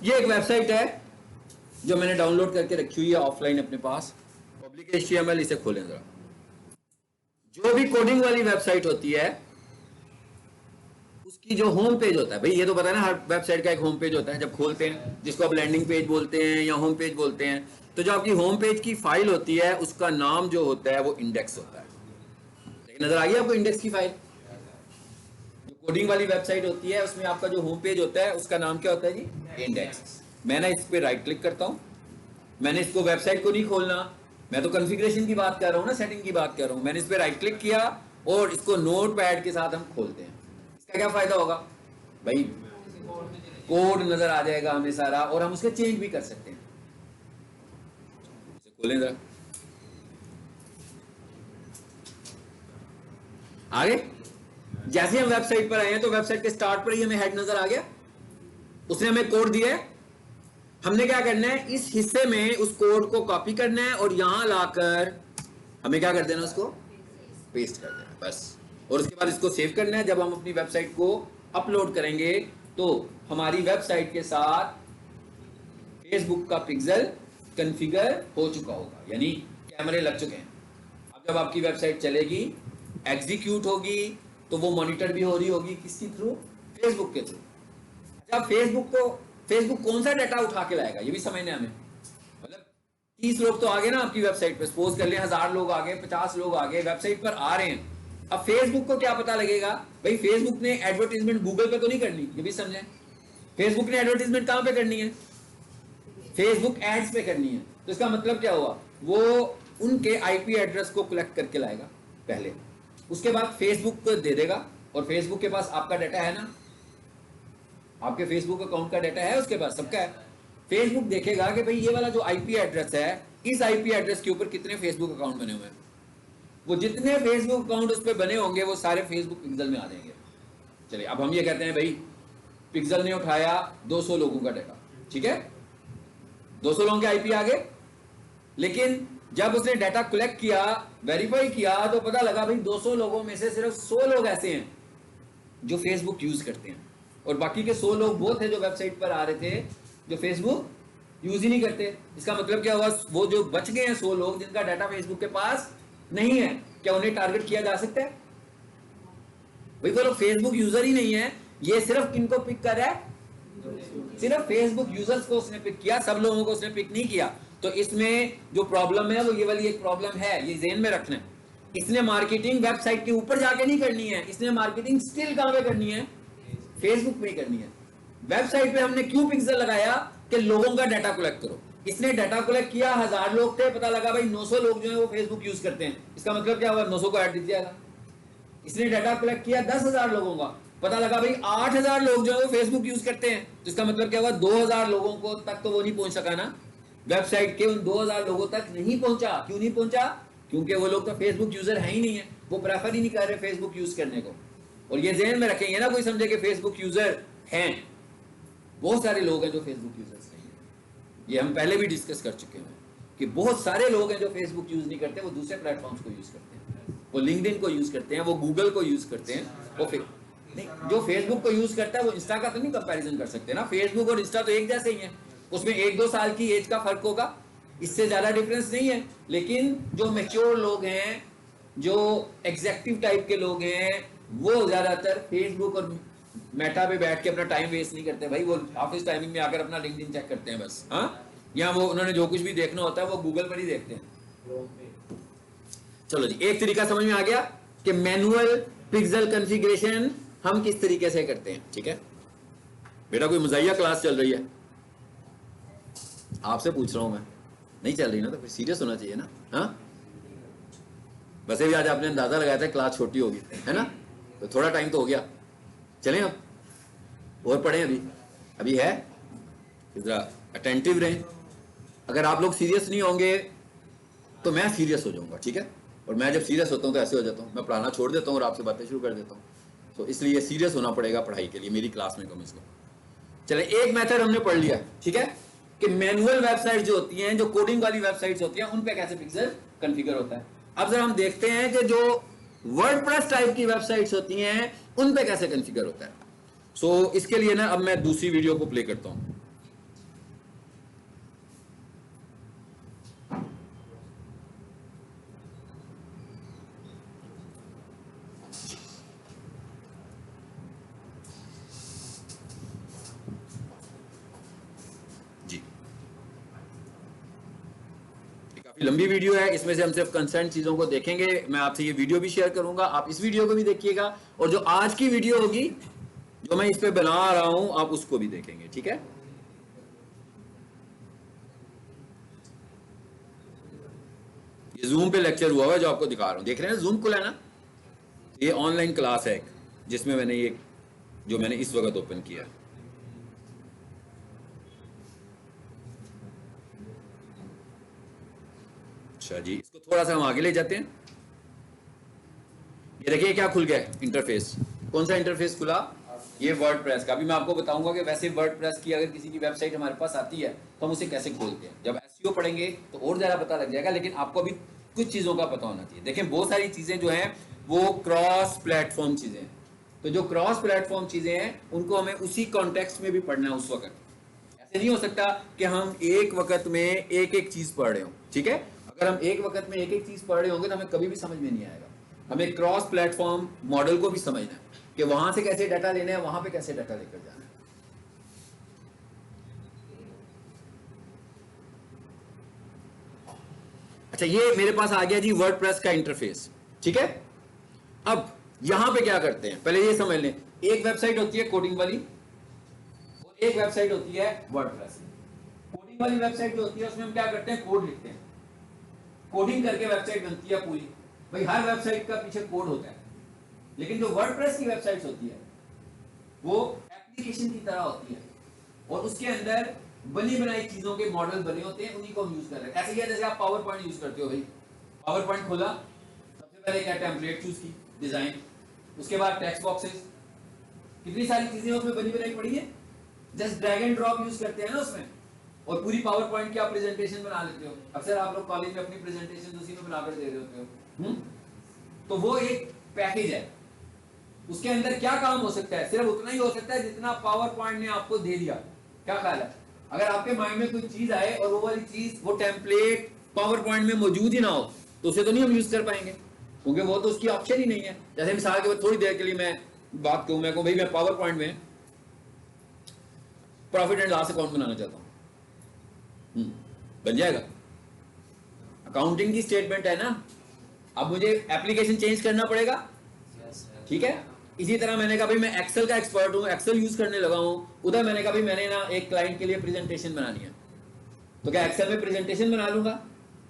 ये एक वेबसाइट है जो मैंने डाउनलोड करके रखी हुई है ऑफलाइन अपने पास, पब्लिक HTML। इसे खोलें जरा। जो भी कोडिंग वाली वेबसाइट होती है, उसकी जो होम पेज होता है, भाई ये तो पता है ना, हर वेबसाइट का एक होम पेज होता है जब खोलते हैं, जिसको आप लैंडिंग पेज बोलते हैं या होम पेज बोलते हैं। तो जो आपकी होम पेज की फाइल होती है, उसका नाम जो होता है वो इंडेक्स होता है। नजर आ गई आपको इंडेक्स की फाइल? जो कोडिंग वाली वेबसाइट होती है, उसमें आपका जो होम पेज होता है, उसका नाम क्या होता है जी? इंडेक्स। मैंने इस पर राइट क्लिक करता हूं। मैंने इसको वेबसाइट को नहीं खोलना, मैं तो कॉन्फ़िगरेशन की बात कर रहा हूं ना, सेटिंग की बात कर रहा हूं। मैंने इस पर राइट क्लिक किया और इसको नोटपैड के साथ हम खोलते हैं। इसका क्या फायदा होगा भाई? कोड नजर आ जाएगा हमें सारा, और हम उसके चेंज भी कर सकते हैं। इसे खोलें जरा। आगे जैसे हम वेबसाइट पर आए हैं, तो वेबसाइट के स्टार्ट पर ही हमें हेड नजर आ गया। उसने हमें कोड दिया है। हमने क्या करना है? इस हिस्से में उस कोड को कॉपी करना है और यहां लाकर हमें क्या कर देना? उसको पेस्ट कर देना, बस। और उसके बाद इसको सेव करना है। जब हम अपनी वेबसाइट को अपलोड करेंगे, तो हमारी वेबसाइट के साथ फेसबुक का पिक्सल कॉन्फ़िगर हो चुका होगा, यानी कैमरे लग चुके हैं। अब जब आपकी वेबसाइट चलेगी, एग्जीक्यूट होगी, तो वो मॉनिटर भी हो रही होगी किसके थ्रू? फेसबुक के थ्रू। अच्छा, फेसबुक कौन सा डाटा उठा के लाएगा, ये भी समझना है हमें। मतलब 30 लोग तो आ गए ना आपकी वेबसाइट पे, सपोज कर लें 1000 लोग आ गए, 50 लोग आ गए, वेबसाइट पर आ रहे हैं। अब फेसबुक को क्या पता लगेगा? भाई फेसबुक ने एडवर्टीजमेंट गूगल पे तो नहीं करनी, ये भी समझें। फेसबुक ने एडवर्टीजमेंट कहां पे करनी है? फेसबुक एड्स पे करनी है। तो इसका मतलब क्या हुआ? वो उनके आईपी एड्रेस को कलेक्ट करके लाएगा पहले, उसके बाद फेसबुक को दे देगा। और फेसबुक के पास आपका डाटा है ना, आपके फेसबुक अकाउंट का डाटा है उसके पास, सबका है। फेसबुक देखेगा कि भाई ये वाला जो आईपी एड्रेस है, इस आईपी एड्रेस के ऊपर कितने फेसबुक अकाउंट बने हुए हैं। वो जितने फेसबुक अकाउंट उस पर बने होंगे, वो सारे फेसबुक पिक्सल में आ जाएंगे। चलिए अब हम ये कहते हैं भाई पिक्सल ने उठाया 200 लोगों का डाटा, ठीक है, 200 लोगों के आईपी आ गए। लेकिन जब उसने डाटा कलेक्ट किया, वेरीफाई किया, तो पता लगा भाई 200 लोगों में से सिर्फ 100 लोग ऐसे हैं जो फेसबुक यूज करते हैं, और बाकी के 100 लोग वो थे जो वेबसाइट पर आ रहे थे जो फेसबुक यूज ही नहीं करते। इसका मतलब क्या हुआ, वो जो बच गए हैं 100 लोग जिनका डाटा फेसबुक के पास नहीं है, क्या उन्हें टारगेट किया जा सकता है? भाई वो लोग फेसबुक यूजर ही नहीं है, ये सिर्फ किनको पिक कर रहा है? सिर्फ फेसबुक यूजर्स को उसने पिक किया, सब लोगों को उसने पिक नहीं किया। तो इसमें जो प्रॉब्लम है वो ये वाली एक प्रॉब्लम है, ये ज़हन में रखना है। इसने मार्केटिंग वेबसाइट के ऊपर जाके नहीं करनी है, इसने मार्केटिंग स्टिल कहां पे करनी है? फेसबुक पे करनी है। वेबसाइट पे हमने क्यों पिक्सल लगाया कि लोगों का डाटा कलेक्ट करो। इसने डाटा कलेक्ट किया, 1000 लोग थे, पता लगा भाई 900 लोग जो है वो फेसबुक यूज करते हैं। इसका मतलब क्या हुआ, 900 को ऐड दिख जाएगा। इसने डाटा कलेक्ट किया 10,000 लोगों का, पता लगा भाई 8,000 लोग जो है वो फेसबुक यूज करते हैं। तो इसका मतलब क्या हुआ, 2,000 लोगों को तक तो वो नहीं पहुंच सका ना, वेबसाइट के उन 2,000 लोगों तक नहीं पहुंचा। क्यों नहीं पहुंचा? क्योंकि वो लोग तो फेसबुक यूजर है ही नहीं है, वो प्रेफर ही नहीं कर रहे फेसबुक यूज करने को। और ये ज़हन में रखेंगे ना, कोई समझे कि फेसबुक यूजर हैं, बहुत सारे लोग हैं जो फेसबुक यूजर्स नहीं है। ये हम पहले भी डिस्कस कर चुके हैं कि बहुत सारे लोग हैं जो फेसबुक यूज नहीं करते, वो दूसरे प्लेटफॉर्म्स को यूज करते हैं, वो लिंक्डइन को यूज करते हैं, वो गूगल को यूज करते हैं, वो फिर नहीं, जो फेसबुक को यूज करता है वो इंस्टा का तो नहीं कंपैरिजन कर सकते ना। फेसबुक और इंस्टा तो एक जैसे ही है, उसमें 1-2 साल की एज का फर्क होगा, इससे ज्यादा डिफरेंस नहीं है। लेकिन जो मैच्योर लोग हैं, जो एग्जेक्टिव टाइप के लोग हैं, वो ज्यादातर फेसबुक और मेटा पे बैठ के अपना टाइम वेस्ट नहीं करते भाई, वो ऑफिस टाइमिंग में आकर अपना लिंक्डइन चेक करते हैं बस। हाँ, या वो उन्होंने जो कुछ भी देखना होता है वो गूगल पर ही देखते हैं। चलो जी, एक तरीका समझ में आ गया कि मैनुअल पिक्सल कॉन्फ़िगरेशन हम किस तरीके से करते हैं। ठीक है बेटा, कोई मजाइया क्लास चल रही है? आपसे पूछ रहा हूं मैं, नहीं चल रही ना तो फिर सीरियस होना चाहिए ना। हाँ, वैसे भी आज आपने अंदाजा लगाया था क्लास छोटी होगी, है ना, तो थोड़ा टाइम तो हो गया। चलें अब और पढ़ें, अभी है, जरा अटेंटिव रहें। अगर आप लोग सीरियस नहीं होंगे तो मैं सीरियस हो जाऊंगा, ठीक है, और मैं जब सीरियस होता हूँ तो ऐसे हो जाता हूँ, मैं पढ़ाना छोड़ देता हूँ और आपसे बातें शुरू कर देता हूँ। तो इसलिए सीरियस होना पड़ेगा पढ़ाई के लिए, मेरी क्लास में कम से कम। चले, एक मेथड हमने पढ़ लिया, ठीक है, कि मैनुअल वेबसाइट जो होती हैं, जो कोडिंग वाली वेबसाइट्स होती हैं, उन पे कैसे पिक्सल कॉन्फ़िगर होता है। अब जरा हम देखते हैं कि जो वर्डप्रेस टाइप की वेबसाइट्स होती हैं उन पे कैसे कॉन्फ़िगर होता है। सो इसके लिए ना अब मैं दूसरी वीडियो को प्ले करता हूं। जी, काफी लंबी वीडियो है, इसमें से हम सिर्फ कंसर्न चीजों को देखेंगे। मैं आपसे ये वीडियो भी शेयर करूंगा, आप इस वीडियो को भी देखिएगा, और जो आज की वीडियो होगी जो मैं इस पे बना रहा हूं आप उसको भी देखेंगे, ठीक है। ये जूम पे लेक्चर हुआ है जो आपको दिखा रहा हूं, देख रहे हैं जूम खुला है ना, ये ऑनलाइन क्लास है एक, जिसमें मैंने ये जो मैंने इस वक्त ओपन किया। अच्छा जी, इसको थोड़ा सा हम आगे ले जाते हैं। ये देखिए क्या खुल गया इंटरफेस। कौन सा इंटरफेस खुला? ये वर्डप्रेस का। अभी मैं आपको बताऊंगा कि वैसे वर्डप्रेस की अगर किसी की वेबसाइट हमारे पास आती है तो हम उसे कैसे खोलते हैं। जब एसईओ पढ़ेंगे तो और ज़्यादा पता लग जाएगा, लेकिन आपको अभी कुछ चीज़ों का पता होना चाहिए। देखें, बहुत सारी चीज़ें जो हैं वो क्रॉस प्लेटफॉर्म चीज़ें हैं, तो जो क्रॉस प्लेटफॉर्म चीज़ें हैं उनको हमें उसी कॉन्टेक्स्ट में भी पढ़ना है उस वक्त। ऐसे नहीं हो सकता कि हम एक वक्त में एक एक चीज़ पढ़ रहे हो, ठीक है। अगर हम एक वक्त में एक एक चीज़ पढ़ रहे होंगे तो हमें कभी भी समझ में नहीं आएगा। हमें क्रॉस प्लेटफॉर्म मॉडल को भी समझना है कि वहां से कैसे डाटा लेना है, वहां पे कैसे डाटा लेकर जाना है। अच्छा, ये मेरे पास आ गया जी वर्डप्रेस का इंटरफेस, ठीक है। अब यहां पे क्या करते हैं, पहले ये समझ लें। एक वेबसाइट होती है कोडिंग वाली और एक वेबसाइट होती है वर्डप्रेस। कोडिंग वाली वेबसाइट जो होती है उसमें हम क्या करते हैं, कोड लिखते हैं, कोडिंग करके वेबसाइट बनती है पूरी। भाई हर वेबसाइट का पीछे कोड होता है, लेकिन जो वर्डप्रेस की वेबसाइट्स होती है वो एप्लीकेशन की तरह होती है, और उसके अंदर बनी बनाई चीजों के मॉडल बने होते हैं, उन्हीं को हम यूज कर रहे हैं। ऐसे ही है जैसे आप पावर पॉइंट यूज करते हो। भाई पावर पॉइंट खोला, सबसे पहले क्या टेम्पलेट चूज की, डिजाइन, उसके बाद टेक्स्ट बॉक्सेस, कितनी सारी चीजें उसमें बनी बनाई पड़ी है। Just drag and drop use करते हैं ना उसमें, और पूरी पावर पॉइंट की आप प्रेजेंटेशन बना लेते हो। अक्सर आप लोग कॉलेज में अपनी प्रेजेंटेशन उसी में बनाकर दे रहे होते हो। तो वो एक पैकेज है, उसके अंदर क्या काम हो सकता है, सिर्फ उतना ही हो सकता है जितना पावर पॉइंट ने आपको दे दिया। क्या ख्याल है, अगर आपके माइंड में कोई चीज आए और वो वाली चीज, वो टेम्पलेट पावर पॉइंट में मौजूद ही ना हो, तो उसे तो नहीं हम यूज कर पाएंगे, क्योंकि वो तो उसकी ऑप्शन ही नहीं है। जैसे मिसाल के बाद थोड़ी देर के लिए मैं बात कहूं, मैं कहूं भाई मैं पावर पॉइंट में प्रॉफिट एंड लॉस अकाउंट बनाना चाहता हूं, बन जाएगा। अकाउंटिंग की स्टेटमेंट है ना, अब मुझे एप्लीकेशन चेंज करना पड़ेगा, ठीक है। इसी तरह मैंने कहा भाई मैं एक्सेल का एक्सपर्ट हूं, एक्सेल यूज करने लगा हूं, उधर मैंने कहा भाई मैंने ना एक क्लाइंट के लिए प्रेजेंटेशन बनानी है, तो क्या एक्सेल में प्रेजेंटेशन बना लूंगा।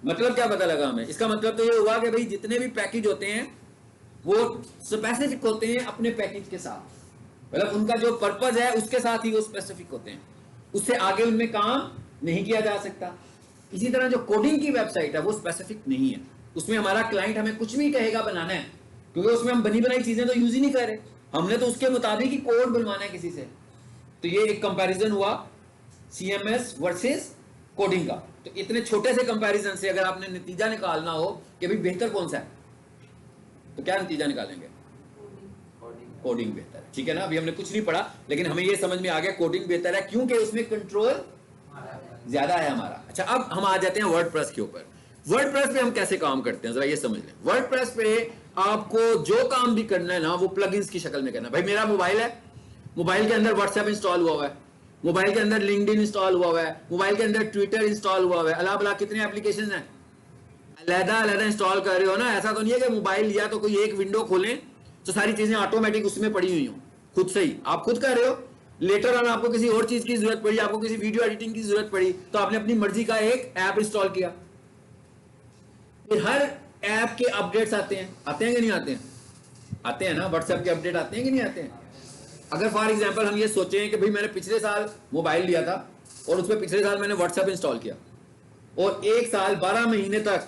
मतलब क्या पता लगा हमें, इसका मतलब तो ये हुआ कि भाई जितने भी पैकेज होते हैं वो स्पेसिफिक होते हैं अपने पैकेज के साथ, मतलब उनका जो पर्पज है उसके साथ ही वो स्पेसिफिक होते हैं, उससे आगे उनमें काम नहीं किया जा सकता। इसी तरह जो कोडिंग की वेबसाइट है वो स्पेसिफिक नहीं है, उसमें हमारा क्लाइंट हमें कुछ भी कहेगा बनाना है, क्योंकि उसमें हम बनी बनाई चीजें तो यूज ही नहीं कर रहे, हमने तो उसके मुताबिक ही कोड बनवाना है किसी से। तो ये एक कंपैरिजन हुआ सीएमएस वर्सेस कोडिंग का। तो इतने छोटे से कंपैरिजन से अगर आपने नतीजा निकालना हो कि भाई बेहतर कौन सा है, तो क्या नतीजा निकालेंगे, कोडिंग बेहतर है, ठीक है ना। अभी हमने कुछ नहीं पढ़ा, लेकिन हमें ये समझ में आ गया कोडिंग बेहतर है, क्योंकि उसमें कंट्रोल ज्यादा है हमारा। अच्छा, अब हम आ जाते हैं वर्डप्रेस के ऊपर। वर्डप्रेस पे हम कैसे काम करते हैं जरा ये समझ लें। वर्डप्रेस पे आपको जो काम भी करना है ना वो प्लगइन्स की शक्ल में करना है। भाई मेरा मोबाइल है, मोबाइल के अंदर व्हाट्सएप इंस्टॉल हुआ है, मोबाइल के अंदर लिंक्डइन इंस्टॉल हुआ है, मोबाइल के अंदर ट्विटर इंस्टॉल हुआ है, अल्लाह भला कितने एप्लीकेशन हैं अलग-अलग इंस्टॉल कर रहे हो ना। ऐसा तो नहीं है कि मोबाइल लिया तो कोई एक विंडो खोलें तो सारी चीजें ऑटोमेटिक उसमें पड़ी हुई हो, खुद से ही आप खुद कर रहे हो। लेटर ऑन आपको किसी और चीज की जरूरत पड़ी, आपको किसी वीडियो एडिटिंग की जरूरत पड़ी, तो आपने अपनी मर्जी का एक ऐप इंस्टॉल किया। फिर हर ऐप के अपडेट्स आते हैं कि नहीं आते हैं, आते हैं ना। व्हाट्सएप के अपडेट आते हैं कि नहीं आते हैं। अगर फॉर एग्जांपल हम ये सोचें कि भाई मैंने पिछले साल मोबाइल लिया था और उसमें पिछले साल मैंने व्हाट्सएप इंस्टॉल किया और 1 साल 12 महीने तक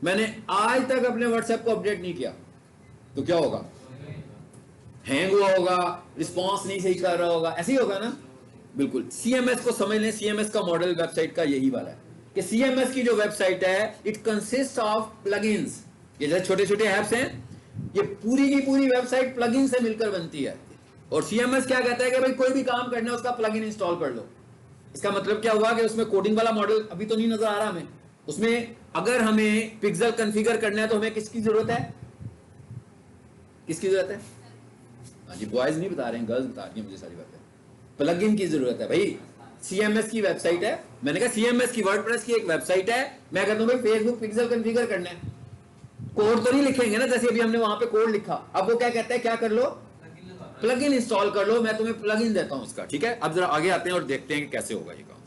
मैंने आज तक अपने व्हाट्सएप को अपडेट नहीं किया, तो क्या होगा, हैंग हुआ होगा, रिस्पॉन्स नहीं सही कर रहा होगा, ऐसे ही होगा ना। बिल्कुल सीएमएस को समझ लें, सीएमएस का मॉडल वेबसाइट का यही वाला है कि सीएमएस की जो वेबसाइट है इट कंसिस्ट ऑफ प्लगइन्स। ये जैसे छोटे छोटे ऐप्स हैं, ये पूरी की पूरी वेबसाइट प्लगइन से मिलकर बनती है। और सीएमएस क्या कहता है कि भाई कोई भी काम करना है उसका प्लगइन इंस्टॉल कर लो। इसका मतलब क्या हुआ कि उसमें कोडिंग वाला मॉडल अभी तो नहीं नजर आ रहा हमें। उसमें अगर हमें पिक्सल कॉन्फ़िगर करना है तो हमें किसकी जरूरत है, किसकी जरूरत है, हाँ जी बॉयज नहीं बता रहे हैं, गर्ल्स बता रही हैं मुझे सारी बातें। प्लगइन की जरूरत है भाई। सीएमएस की वेबसाइट है, मैंने कहा सीएमएस की वर्डप्रेस की एक वेबसाइट है, मैं कहता हूं भाई फेसबुक पिक्सल कॉन्फ़िगर करना है, कोड तो नहीं लिखेंगे ना जैसे अभी हमने वहां पे कोड लिखा। अब वो क्या कहता है, क्या कर लो, प्लगइन इंस्टॉल कर लो, मैं तुम्हें प्लगइन देता हूं उसका, ठीक है। अब जरा आगे आते हैं और देखते हैं कि कैसे होगा ये काम।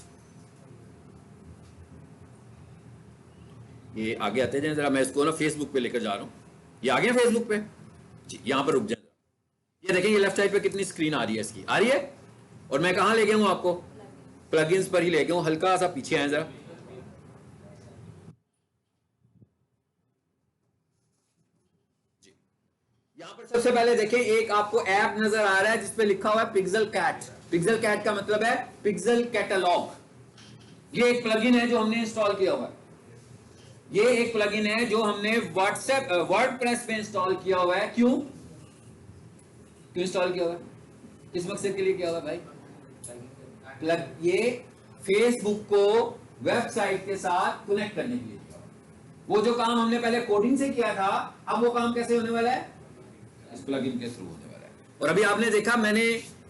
ये आगे आते हैं जरा, मैं इसको ना फेसबुक पे लेकर जा रहा हूं। ये आ गया फेसबुक पे जी, यहां पर रुक जाए। ये देखें ये लेफ्ट साइड पे कितनी स्क्रीन आ रही है इसकी, आ रही है। और मैं कहां ले गया हूं आपको, प्लगइन्स पर ही ले गया हूं। हल्का सा पीछे आए जरा, यहां पर सबसे पहले देखें एक आपको ऐप नजर आ रहा है जिसपे लिखा हुआ है पिक्सल कैट। पिक्सल कैट का मतलब है पिक्सल कैटलॉग। ये एक प्लगइन है जो हमने इंस्टॉल किया हुआ है। ये एक प्लगइन है जो हमने व्हाट्सएप वर्डप्रेस पे इंस्टॉल किया हुआ है। क्यों इंस्टॉल किया हुआ है, किस मकसद के लिए किया हुआ है भाई, ये फेसबुक को वेबसाइट के साथ कनेक्ट करने के लिए किया हुआ है। वो जो काम हमने पहले कोडिंग से किया था, अब वो काम कैसे होने वाला है, इस प्लगइन के थ्रू होने वाला है। और अभी आपने देखा मैंने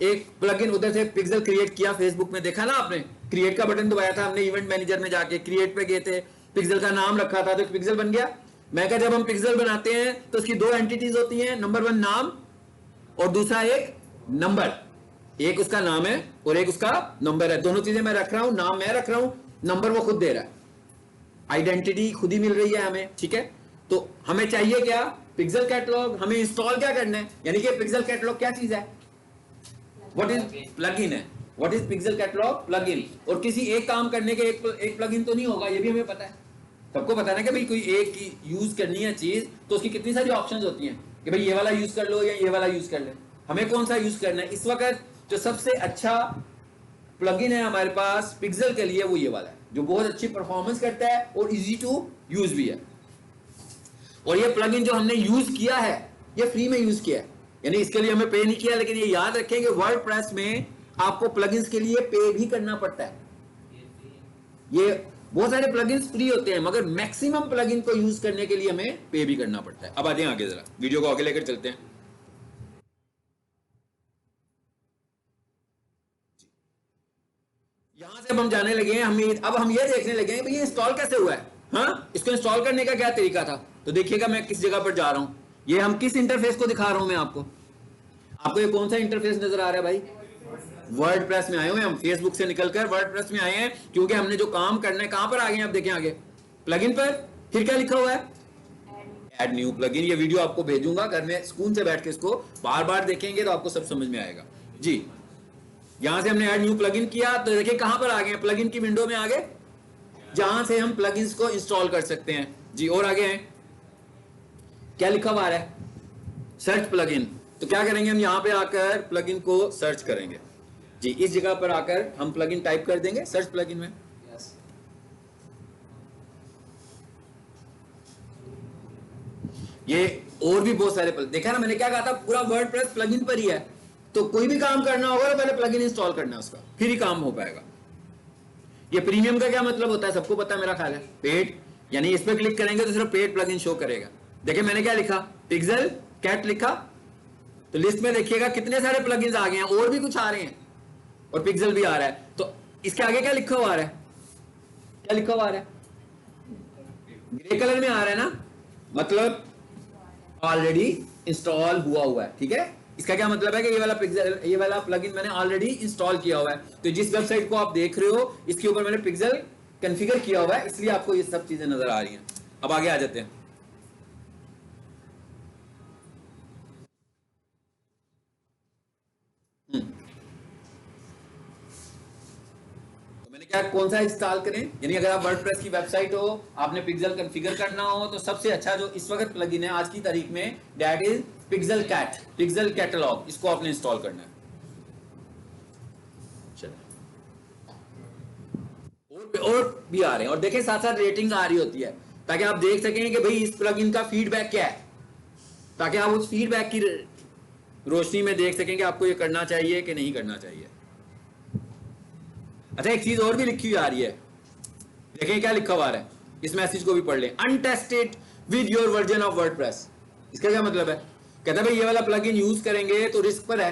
एक प्लगइन उधर से पिक्सल क्रिएट किया फेसबुक में, देखा ना आपने, क्रिएट का बटन दबाया था हमने, इवेंट मैनेजर में जाके क्रिएट पे गए थे, पिक्सल का नाम रखा था तो पिक्सल बन गया। मैं कहा जब हम पिक्सल बनाते हैं तो उसकी 2 एंटिटीज होती हैं, नंबर 1 नाम और दूसरा एक नंबर। एक उसका नाम है और एक उसका नंबर है, दोनों चीजें मैं रख रहा हूं, नाम मैं रख रहा हूं, नंबर वो खुद दे रहा है, आइडेंटिटी खुद ही मिल रही है हमें, ठीक है। तो हमें चाहिए क्या, पिक्सल कैटलॉग। हमें इंस्टॉल क्या करना है, यानी कि पिक्सल कैटलॉग क्या चीज है, व्हाट इज प्लगइन है, what is pixel catalogue, plugin. और किसी एक काम करने के एक प्लगइन तो नहीं होगा, ये भी हमें पता है, सबको पता है ना कि भाई कोई एक की यूज करनी है चीज तो उसकी कितनी सारी ऑप्शंस होती हैं कि भाई ये वाला यूज कर लो या ये वाला यूज कर ले, हमें कौन सा यूज करना है। इस वक्त जो सबसे अच्छा प्लगइन है हमारे पास पिक्सल के लिए, वो ये वाला है जो बहुत अच्छी परफॉर्मेंस करता है और इजी टू यूज भी है। और ये प्लगइन जो हमने यूज किया है ये फ्री में यूज किया है, यानी इसके लिए हमें पे नहीं किया। लेकिन ये याद रखें कि वर्डप्रेस में आपको प्लगइन्स के लिए पे भी करना पड़ता है। ये बहुत सारे प्लगइन्स फ्री होते हैं मगर मैक्सिमम प्लगइन को यूज करने के लिए हमें पे भी करना पड़ता है। अब आते हैं आगे, जरा वीडियो को आगे लेकर चलते हैं। यहां से अब हम जाने लगे हैं, अब हम ये देखने लगे हैं भाई ये इंस्टॉल कैसे हुआ है। हाँ, इसको इंस्टॉल करने का क्या तरीका था। तो देखिएगा मैं किस जगह पर जा रहा हूं, ये हम किस इंटरफेस को दिखा रहा हूं मैं आपको ये कौन सा इंटरफेस नजर आ रहा है भाई। वर्डप्रेस में आए हुए हम, फेसबुक से निकलकर वर्डप्रेस में आए हैं क्योंकि हमने जो काम करना है कहां पर आ गए हैं। आप देखें आगे प्लगइन पर, फिर क्या लिखा हुआ है, ऐड न्यू प्लगइन। ये वीडियो आपको भेजूंगा, घर में सुकून से बैठ के इसको बार बार देखेंगे तो आपको सब समझ में आएगा जी। यहां से हमने ऐड न्यू प्लगइन किया तो देखिए कहां पर आ गए, प्लगइन की विंडो में आ गए जहां से हम प्लगइन्स को इंस्टॉल कर सकते हैं जी। और आगे हैं, क्या लिखा हुआ है, सर्च प्लगइन। तो क्या करेंगे हम, यहां पे आकर प्लगइन को सर्च करेंगे जी। इस जगह पर आकर हम प्लगइन टाइप कर देंगे सर्च प्लगइन में। ये और भी बहुत सारे देखा ना, मैंने क्या कहा था, पूरा वर्डप्रेस प्लगइन पर ही है। तो कोई भी काम करना होगा तो पहले प्लगइन इंस्टॉल करना है उसका, फिर ही काम हो पाएगा। ये प्रीमियम का क्या मतलब होता है सबको पता है मेरा ख्याल है, पेड, यानी इस पर क्लिक करेंगे तो सिर्फ पेड प्लगइन शो करेगा। देखिए मैंने क्या लिखा, पिक्सल कैट लिखा, तो लिस्ट में देखिएगा कितने सारे प्लगइन्स आ गए हैं, और भी कुछ आ रहे हैं और पिक्सल भी आ रहा है। तो इसके आगे क्या लिखा हुआ आ रहा है, क्या लिखा हुआ आ रहा है, ग्रे कलर में आ रहा है ना, मतलब ऑलरेडी इंस्टॉल हुआ है। ठीक है, इसका क्या मतलब है कि ये वाला प्लगइन मैंने ऑलरेडी इंस्टॉल किया हुआ है। तो जिस वेबसाइट को आप देख रहे हो इसके ऊपर मैंने पिक्सल कॉन्फ़िगर किया हुआ है, इसलिए आपको ये सब चीजें नजर आ रही हैं। अब आगे आ जाते हैं। तो मैंने क्या, कौन सा इंस्टॉल करें, यानी अगर आप वर्डप्रेस की वेबसाइट हो, आपने पिक्सल कॉन्फ़िगर करना हो, तो सबसे अच्छा जो इस वक्त प्लगइन है आज की तारीख में, that is pixel cat, pixel catalogue. इसको आपने इंस्टॉल करना है। और भी आ रहे हैं, और देखें साथ साथ रेटिंग आ रही होती है ताकि आप देख सकें कि भाई इस प्लगइन का फीडबैक क्या है, ताकि आप उस फीडबैक की रोशनी में देख सकें कि आपको ये करना चाहिए कि नहीं करना चाहिए। अच्छा, एक चीज और भी लिखी हुई आ रही है, देखें क्या लिखा हुआ है, इस मैसेज को भी पढ़ लें, untested with your version of WordPress. इसका क्या मतलब है, कहता है भाई ये वाला प्लगइन यूज करेंगे तो रिस्क पर है,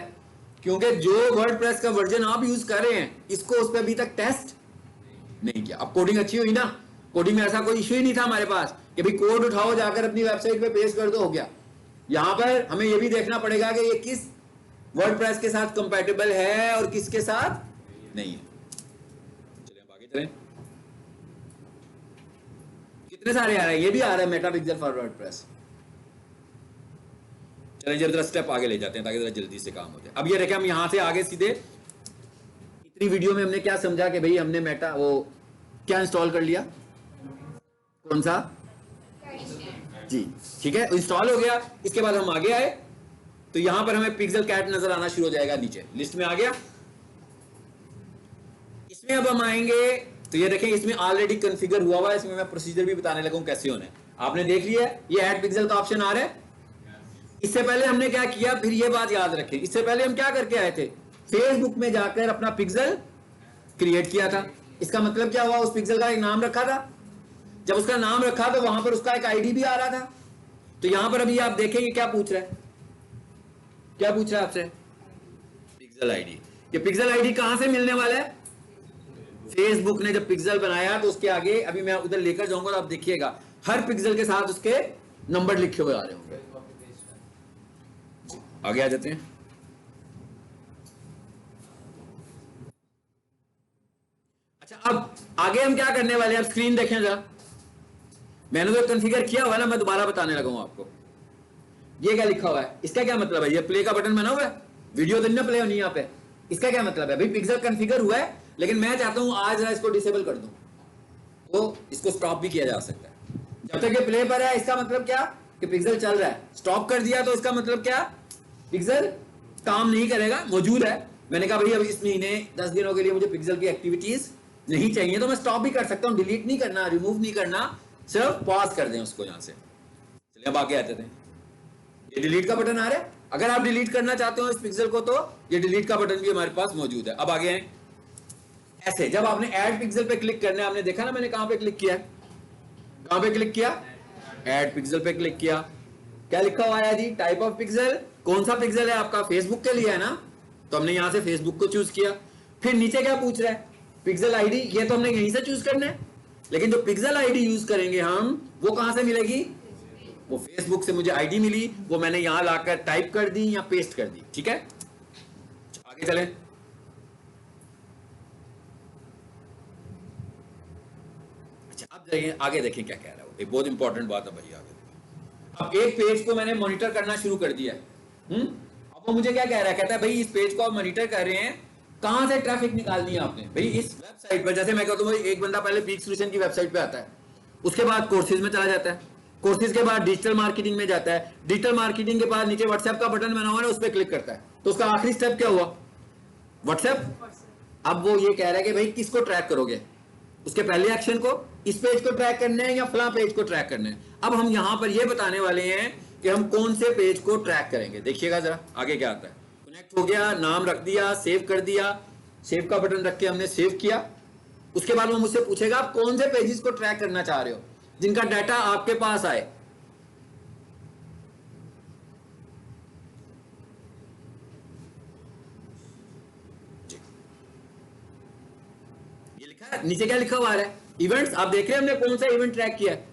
क्योंकि जो वर्डप्रेस का वर्जन आप यूज कर रहे हैं इसको उस पर अभी तक टेस्ट नहीं किया। अब कोडिंग अच्छी हुई ना, कोडिंग में ऐसा कोई इश्यू ही नहीं था हमारे पास कि भाई कोड उठाओ जाकर अपनी वेबसाइट पे पेस्ट कर दो, हो गया। यहां पर हमें यह भी देखना पड़ेगा कि ये किस वर्डप्रेस के साथ कंपैटिबल है और किसके साथ नहीं है। चलिए अब आगे चलें। कितने सारे आ रहे हैं, ये भी आ रहा है मेटापिक्सल फॉर वर्डप्रेस। चलिए जरा स्टेप आगे ले जाते हैं ताकि जरा जल्दी से काम हो जाए। अब ये देखें, हम यहां से आगे सीधे, इतनी वीडियो में हमने क्या समझा कि भाई हमने वो क्या इंस्टॉल कर लिया, कौन सा जी, ठीक है, इंस्टॉल हो गया। इसके बाद हम आगे आए तो यहां पर हमें पिक्सल कैट नजर आना शुरू हो जाएगा, नीचे लिस्ट में आ गया। इसमें अब हम आएंगे तो ये देखें इसमें ऑलरेडी कॉन्फ़िगर हुआ है, इसमें मैं प्रोसीजर भी बताने लगा हूं कैसे होने। आपने देख लिया ये ऐड पिक्सल का ऑप्शन आ रहा है। इससे पहले हमने क्या किया, फिर ये बात याद रखें, इससे पहले हम क्या करके आए थे, फेसबुक में जाकर अपना पिक्सल क्रिएट किया था। इसका मतलब क्या हुआ, उस पिक्सल का एक नाम रखा था, जब उसका नाम रखा तो वहां पर उसका एक आईडी भी आ रहा था। तो यहां पर अभी आप देखेंगे क्या पूछ रहा है, क्या पूछ रहा है आपसे, पिक्सल आईडी। ये पिक्सल आईडी कहां से मिलने वाला है, फेसबुक ने जब पिक्सल बनाया तो उसके आगे, अभी मैं उधर लेकर जाऊंगा तो आप देखिएगा हर पिक्सल के साथ उसके नंबर लिखे हुए आ रहे होंगे। आगे आ जाते हैं। अच्छा, अब आगे हम क्या करने वाले हैं, अब स्क्रीन देखें जरा, मैंने तो कॉन्फ़िगर किया हुआ ना, मैं दोबारा बताने लगा हूं आपको। ये क्या लिखा हुआ है, इसका क्या मतलब है, ये प्ले का बटन बना हुआ है, वीडियो तो नहीं प्ले होनी यहाँ पे। इसका क्या मतलब है, भाई पिक्सल कॉन्फ़िगर हुआ है लेकिन मैं चाहता हूं आज जरा इसको डिसेबल कर दूं, तो इसको स्टॉप भी किया जा सकता है। जब तक ये प्ले पर है इसका मतलब क्या कि पिक्सल चल रहा है, स्टॉप कर दिया तो इसका मतलब क्या, पिक्सल काम नहीं करेगा, मौजूद है मैंने कहा भाई अब इस महीने 10 दिनों के लिए मुझे पिक्सल की एक्टिविटीज नहीं चाहिए, तो मैं स्टॉप भी कर सकता हूँ, डिलीट नहीं करना, रिमूव नहीं करना, सिर्फ पॉज कर दें उसको यहां से। चलिए अब आगे आते थे, ये डिलीट का बटन आ रहा है। अगर आप डिलीट करना चाहते हो इस पिक्सल को तो ये डिलीट का बटन भी हमारे पास मौजूद है। अब आगे हैं, ऐसे जब आपने ऐड पिक्सल पे क्लिक करना है, आपने देखा ना मैंने कहां पे क्लिक किया, कहां पे क्लिक किया, ऐड पिक्सल पे क्लिक किया। क्या लिखा हुआ है जी, टाइप ऑफ पिक्सल, कौन सा पिक्सल है आपका, फेसबुक के लिए है ना, तो हमने यहां से फेसबुक को चूज किया। फिर नीचे क्या पूछ रहा है, पिक्सल आईडी, ये तो हमने यहीं से चूज करना है, लेकिन जो पिक्सल आईडी यूज करेंगे हम वो कहां से मिलेगी, वो फेसबुक से मुझे आईडी मिली, वो मैंने यहां लाकर टाइप कर दी या पेस्ट कर दी। ठीक है, आगे चलें। अच्छा अब देखिए आगे, देखें क्या कह रहा है वो, एक बहुत इंपॉर्टेंट बात है भाई। आगे अब एक पेज को मैंने मॉनिटर करना शुरू कर दिया है। अब वो मुझे क्या कह रहा है, कहता है भाई इस पेज को आप मॉनिटर कर रहे हैं, कहां से ट्रैफिक निकालनी है आपने, भाई इस वेबसाइट पर, जैसे मैं कहता हूं एक बंदा पहले पीक सॉल्यूशन की वेबसाइट पे आता है, उसके बाद कोर्सेज में चला जाता है, कोर्सेज के बाद डिजिटल मार्केटिंग में जाता है, डिजिटल मार्केटिंग के बाद नीचे व्हाट्सएप का बटन बना हुआ है उस पर क्लिक करता है, तो उसका आखिरी स्टेप क्या हुआ, व्हाट्सएप। अब वो ये कह रहा है कि भाई किसको ट्रैक करोगे, उसके पहले एक्शन को, इस पेज को ट्रैक करना है या फला पेज को ट्रैक करना है। अब हम यहां पर ये बताने वाले हैं कि हम कौन से पेज को ट्रैक करेंगे। देखिएगा जरा आगे क्या आता है, कनेक्ट हो गया, नाम रख दिया, सेव कर दिया, सेव का बटन रख के हमने सेव किया। उसके बाद वो मुझसे पूछेगा आप कौन से पेजेस को ट्रैक करना चाह रहे हो, जिनका डाटा आपके पास आए। ये लिखा है नीचे, क्या लिखा हुआ है, इवेंट्स। आप देख रहे हैं हमने कौन सा इवेंट ट्रैक किया है,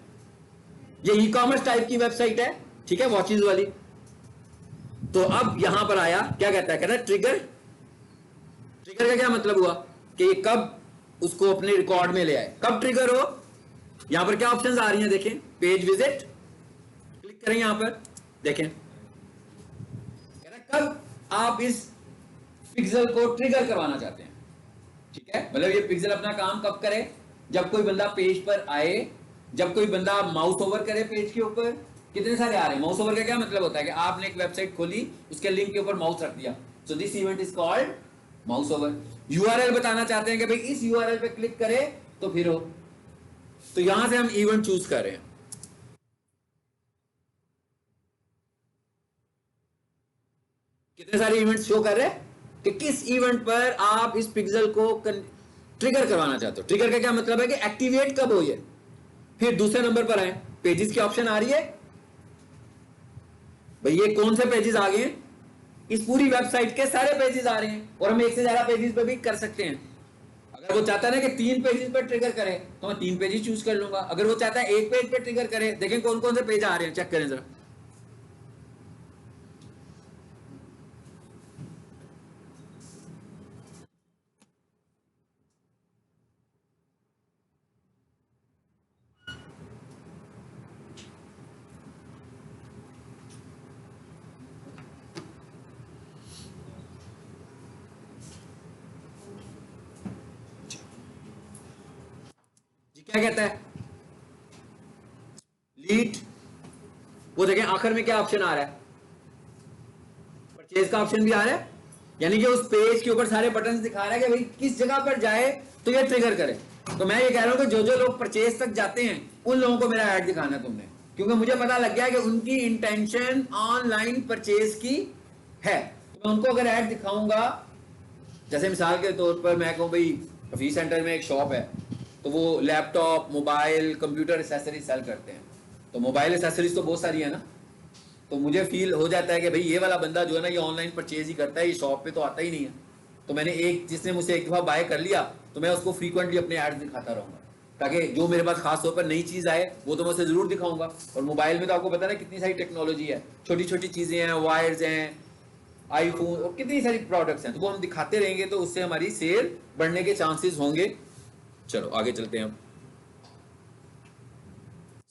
ये ई कॉमर्स टाइप की वेबसाइट है, ठीक है, वॉचेस वाली। तो अब यहां पर आया, क्या कहता है, कहता है ट्रिगर। ट्रिगर का क्या मतलब हुआ कि ये कब उसको अपने रिकॉर्ड में ले आए, कब ट्रिगर हो। यहां पर क्या ऑप्शंस आ रही हैं देखें, पेज विजिट, क्लिक करें यहां पर, देखें कह रहा है कब आप इस पिक्सल को ट्रिगर करवाना चाहते हैं। ठीक है, मतलब ये पिक्सल अपना काम कब करे, जब कोई बंदा पेज पर आए, जब कोई बंदा माउस ओवर करे पेज के ऊपर। कितने सारे आ रहे हैं, माउस ओवर का क्या मतलब होता है कि आपने एक वेबसाइट खोली, उसके लिंक के ऊपर माउस रख दिया, so this event is called mouse over. URL बताना चाहते हैं कि भाई इस यूआरएल पे क्लिक करे तो फिर हो, तो यहां से हम इवेंट चूज कर रहे हैं। कितने सारे इवेंट्स शो कर रहे हैं कि किस इवेंट पर आप इस पिक्सल को ट्रिगर करवाना चाहते हो। ट्रिगर का क्या मतलब है कि एक्टिवेट कब हो ये। फिर दूसरे नंबर पर आए, पेजेस की ऑप्शन आ रही है, भाई ये कौन से पेजेस आ गए, इस पूरी वेबसाइट के सारे पेजेस आ रहे हैं, और हम एक से ज्यादा पेजेस पे भी कर सकते हैं। अगर वो चाहता है ना कि 3 पेजेस पर ट्रिगर करे तो मैं 3 पेजेस चूज कर लूंगा। अगर वो चाहता है 1 पेज पे ट्रिगर करे, देखें कौन कौन से पेज आ रहे हैं, चेक करें जरा। क्या कहता है, लीड, वो देखें आखिर में क्या ऑप्शन आ रहा है, परचेज का ऑप्शन भी आ रहा है, यानी कि उस पेज के ऊपर सारे बटन दिखा रहा है कि भाई किस जगह पर जाए तो ये ट्रिगर करे। तो मैं ये कह रहा हूं कि जो जो लोग परचेज तक जाते हैं उन लोगों को मेरा ऐड दिखाना है तुमने, क्योंकि मुझे पता लग गया कि उनकी इंटेंशन ऑनलाइन परचेज की है। तो मैं उनको अगर ऐड दिखाऊंगा, जैसे मिसाल के तौर पर मैं कहूं भाई ऑफिस सेंटर में एक शॉप है, तो वो laptop, mobile, computer accessories sell करते हैं, तो मोबाइल एसेसरीज तो बहुत सारी है ना, तो मुझे फील हो जाता है कि भाई ये वाला बंदा जो है ना ये ऑनलाइन परचेज ही करता है, ये शॉप पे तो आता ही नहीं है। तो मैंने एक, जिसने मुझसे एक दफ़ा बाय कर लिया, तो मैं उसको फ्रीक्वेंटली अपने ऐड दिखाता रहूँगा, ताकि जो मेरे पास खास तौर पर नई चीज़ आए वो तो मैं उसे ज़रूर दिखाऊंगा। और मोबाइल में तो आपको पता है ना कितनी सारी टेक्नोलॉजी है, छोटी छोटी चीज़ें हैं, वायर्स हैं, आईफोन और कितनी सारी प्रोडक्ट्स हैं, तो वो हम दिखाते रहेंगे तो उससे हमारी सेल बढ़ने के चांसेस होंगे। चलो आगे चलते हैं, अब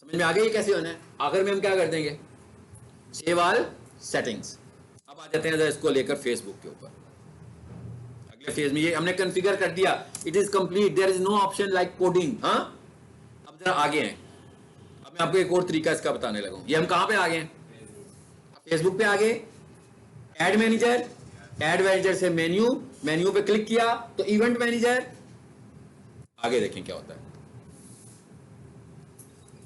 समझ में आ गया ये कैसे होना है। आखिर में हम क्या कर देंगे, सेव ऑल सेटिंग्स। अब आ जाते हैं इसको लेकर फेसबुक के ऊपर, अगले फेज में। ये हमने कॉन्फ़िगर कर दिया, it is complete, there is no option like coding. हाँ, अब जरा आगे हैं, अब मैं आपको एक और तरीका इसका बताने लगा हूं। ये हम कहां पे आ गए हैं, फेसबुक पे आ गए, एड मैनेजर, एड मैनेजर से मेन्यू, मेन्यू पे क्लिक किया तो इवेंट मैनेजर। आगे देखें क्या होता है,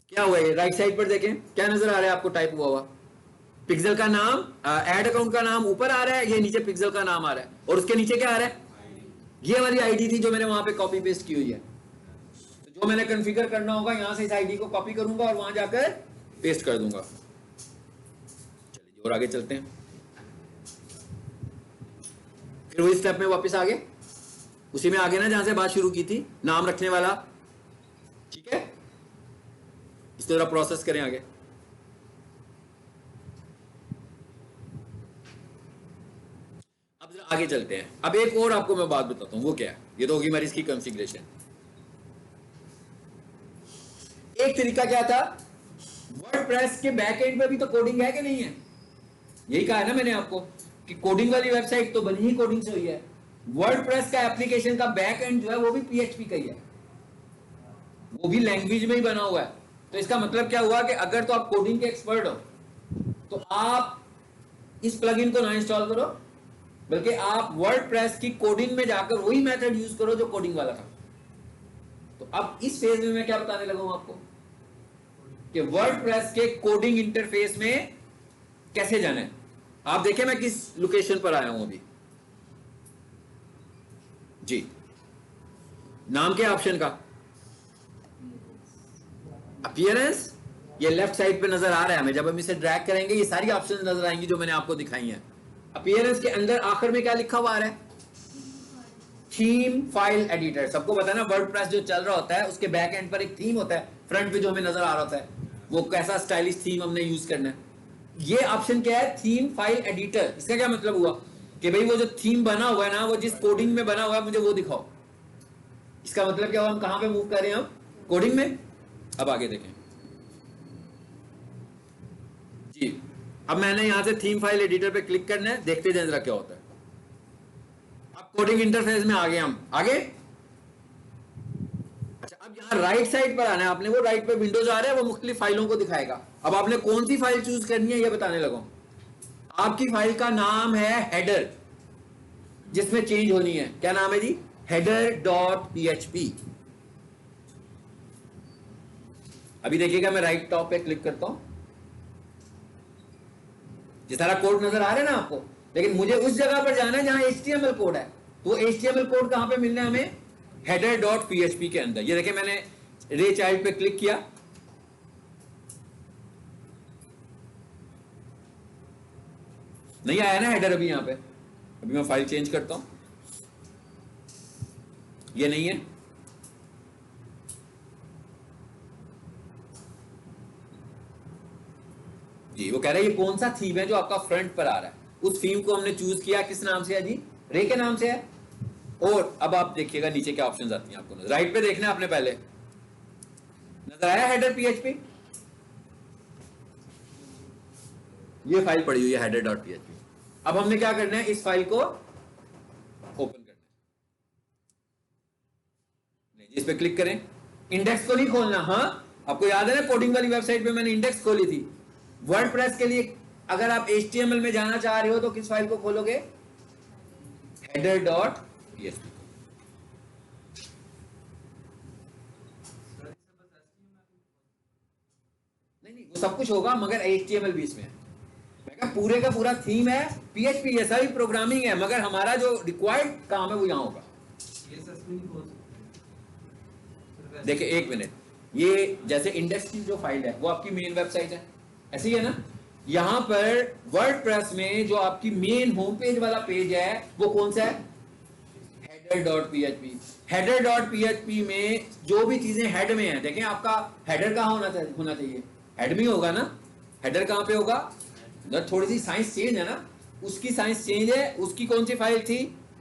क्या हुआ है राइट साइड पर देखें क्या नजर आ रहा है आपको टाइप हुआ पिक्सल का नाम, एड अकाउंट का नाम ऊपर आ रहा है, ये नीचे पिक्सल का नाम आ रहा है और उसके नीचे क्या आ रहा है, ये वाली आईडी थी जो मैंने वहां पे कॉपी पेस्ट की हुई है। तो जो मैंने कॉन्फ़िगर करना होगा यहां से इस आईडी को कॉपी करूंगा और वहां जाकर पेस्ट कर दूंगा। चलिए और आगे चलते हैं, फिर वही स्टेप में वापस आगे उसी में आगे ना जहां से बात शुरू की थी, नाम रखने वाला, ठीक है, इस तरह प्रोसेस करें आगे। अब जरा आगे चलते हैं, अब एक और आपको मैं बात बताता हूं, वो क्या है, ये तो होगी हमारी इसकी कॉन्फ़िगरेशन। एक तरीका क्या था, वर्डप्रेस के बैक एंड पे भी तो कोडिंग है कि नहीं है, यही कहा है ना मैंने आपको कि कोडिंग वाली वेबसाइट तो बनी ही कोडिंग से हुई है। वर्डप्रेस का एप्लीकेशन का बैक एंड जो है वो भी पीएचपी का ही है, वो भी लैंग्वेज में ही बना हुआ है। तो इसका मतलब क्या हुआ कि अगर तो आप कोडिंग के एक्सपर्ट हो तो आप इस प्लगइन को ना इंस्टॉल करो, बल्कि आप वर्डप्रेस की कोडिंग में जाकर वही मेथड यूज करो जो कोडिंग वाला था। तो अब इस फेज में मैं क्या बताने लगा हूं आपको कि वर्डप्रेस के कोडिंग इंटरफेस में कैसे जाना है। आप देखें मैं किस लोकेशन पर आया हूं अभी जी, नाम के ऑप्शन का अपीयरेंस, ये लेफ्ट साइड पे नजर आ रहा है हमें, जब हम इसे ड्रैग करेंगे ये सारी ऑप्शन नजर आएंगी जो मैंने आपको दिखाई हैं। अपीयरेंस के अंदर आखिर में क्या लिखा हुआ आ रहा है, थीम फाइल एडिटर। सबको पता है ना वर्डप्रेस जो चल रहा होता है उसके बैक एंड पर एक थीम होता है, फ्रंट पे जो हमें नजर आ रहा होता है वो कैसा स्टाइलिश थीम हमने यूज करना है। ये ऑप्शन क्या है, थीम फाइल एडिटर। इसका क्या मतलब हुआ कि भाई वो जो थीम बना हुआ है ना, वो जिस कोडिंग में बना हुआ है मुझे वो दिखाओ। इसका मतलब क्या हुआ, हम कहां पे मूव कर रहे हैं, हम कोडिंग में। अब आगे देखें जी, अब मैंने यहां से थीम फाइल एडिटर पे क्लिक करना है, देखते जाए जरा क्या होता है। अब कोडिंग इंटरफेस में आ गए हम आगे। अच्छा, अब यहां राइट साइड पर आना है आपने, वो राइट पे विंडोज आ रहा है, वो मुख्तलिफ फाइलों को दिखाएगा। अब आपने कौन सी फाइल चूज करनी है ये बताने लगा। आपकी फाइल का नाम है हेडर, जिसमें चेंज होनी है। क्या नाम है जी, header.php। अभी देखिएगा मैं राइट टॉप पे क्लिक करता हूं, ये सारा कोड नजर आ रहा है ना आपको, लेकिन मुझे उस जगह पर जाना है जहां HTML कोड है। तो वो HTML कोड कहां पे मिलना है हमें, header.php के अंदर। ये देखिए मैंने रे चाइल्ड पे क्लिक किया, नहीं आया ना हेडर अभी यहां पे। अभी मैं फाइल चेंज करता हूं, ये नहीं है। जी वो कह रहा है ये कौन सा थीम है जो आपका फ्रंट पर आ रहा है, उस थीम को हमने चूज किया, किस नाम से है जी, रे के नाम से है। और अब आप देखिएगा नीचे क्या ऑप्शंस आती हैं आपको, राइट पे देखना है आपने, पहले नजर आया हेडर पीएचपी, ये फाइल पड़ी हुई है header.php। अब हमने क्या करना है, इस फाइल को ओपन करना है, इस पे क्लिक करें। इंडेक्स को नहीं खोलना, हाँ आपको याद है ना कोडिंग वाली वेबसाइट पे मैंने इंडेक्स खोली थी। वर्डप्रेस के लिए अगर आप HTML में जाना चाह रहे हो तो किस फाइल को खोलोगे, header.php। नहीं वो सब कुछ होगा मगर HTML भी इसमें है। मैं कहा पूरे का पूरा थीम है PHP, ये सारी प्रोग्रामिंग है, मगर हमारा जो रिक्वायर्ड काम है वो यहां होगा। देखिए एक मिनट, ये जैसे इंडेक्स की जो फाइल है वो आपकी मेन वेबसाइट है, ऐसे ही है ना। यहां पर वर्डप्रेस में जो आपकी मेन होम पेज वाला पेज है वो कौन सा है, header.php। header.php में जो भी चीजें हेड में है, देखें आपका हेडर कहां होना चाहिए, हेड में होगा ना। हेडर कहां पे होगा, थोड़ी सी साइंस चेंज है ना, उसकी साइंस चेंज है। उसकी कौन सी फाइल थी,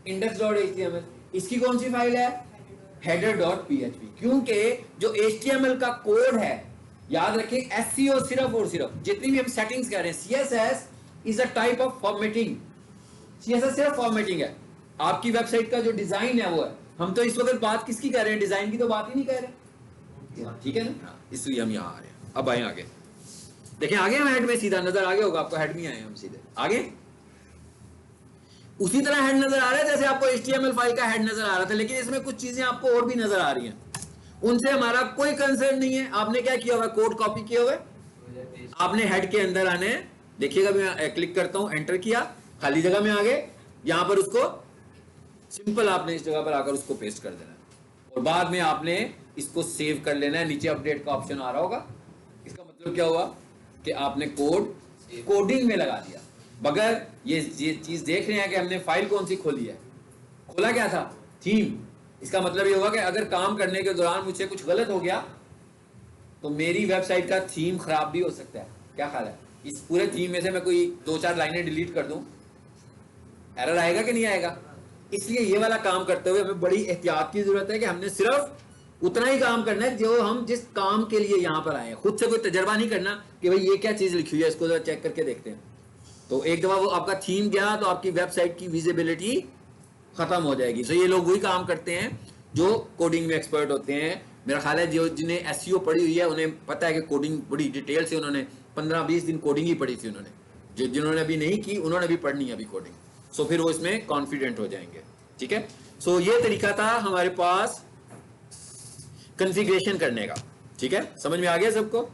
index.html। इसकी कौन सी फाइल है, header.php। क्योंकि जो HTML का कोड है, याद रखें SEO सिर्फ और सिर्फ जितनी भी हम सेटिंग्स कर रहे हैं, CSS is a type of formatting. CSS सिर्फ फॉर्मेटिंग है, आपकी वेबसाइट का जो डिजाइन है वो है। हम तो इस वक्त बात किसकी कर रहे हैं, डिजाइन की तो बात ही नहीं कर रहे, ठीक है ना, इसलिए हम यहाँ आ रहे हैं। अब आए आगे, देखें आगे हम हेड में सीधा नजर आगे होगा आपको, हेड में आए हम सीधे आगे। उसी तरह हेड नजर आ रहा है जैसे आपको HTML फाइल का हेड नजर आ रहा था, लेकिन इसमें कुछ चीजें आपको और भी नजर आ रही हैं, उनसे हमारा कोई कंसर्न नहीं है। आपने क्या किया हुआ, कोड कॉपी किया हुआ है, आपने हेड के अंदर आने, देखिएगा मैं क्लिक करता हूं, एंटर किया, खाली जगह में आ गए, यहां पर उसको सिंपल आपने इस जगह पर आकर उसको पेस्ट कर देना है और बाद में आपने इसको सेव कर लेना है। नीचे अपडेट का ऑप्शन आ रहा होगा, इसका मतलब क्या हुआ कि आपने कोड कोडिंग में लगा दिया। बगैर ये चीज देख रहे हैं कि हमने फाइल कौन सी खोली है, खोला क्या था, थीम। इसका मतलब ये होगा कि अगर काम करने के दौरान मुझसे कुछ गलत हो गया तो मेरी वेबसाइट का थीम खराब भी हो सकता है। क्या ख्याल है, इस पूरे थीम में से मैं कोई 2-4 लाइनें डिलीट कर दूं, एरर आएगा कि नहीं आएगा? इसलिए ये वाला काम करते हुए हमें बड़ी एहतियात की जरूरत है कि हमने सिर्फ उतना ही काम करना है जो हम जिस काम के लिए यहां पर आए हैं। खुद से कोई तजर्बा नहीं करना कि भाई ये क्या चीज लिखी हुई है, इसको जरा चेक करके देखते हैं। तो एक दफा वो आपका थीम गया तो आपकी वेबसाइट की विजिबिलिटी खत्म हो जाएगी। तो ये लोग वही काम करते हैं जो कोडिंग में एक्सपर्ट होते हैं। मेरा ख्याल है जो जिन्हें एसईओ पढ़ी हुई है उन्हें पता है कि कोडिंग बड़ी डिटेल से, उन्होंने 15-20 दिन कोडिंग ही पढ़ी थी उन्होंने। जो जिन्होंने अभी नहीं की उन्होंने भी पढ़नी है अभी कोडिंग, सो फिर वो इसमें कॉन्फिडेंट हो जाएंगे। ठीक है, सो ये तरीका था हमारे पास कॉन्फ़िगरेशन करने का। ठीक है, समझ में आ गया सबको?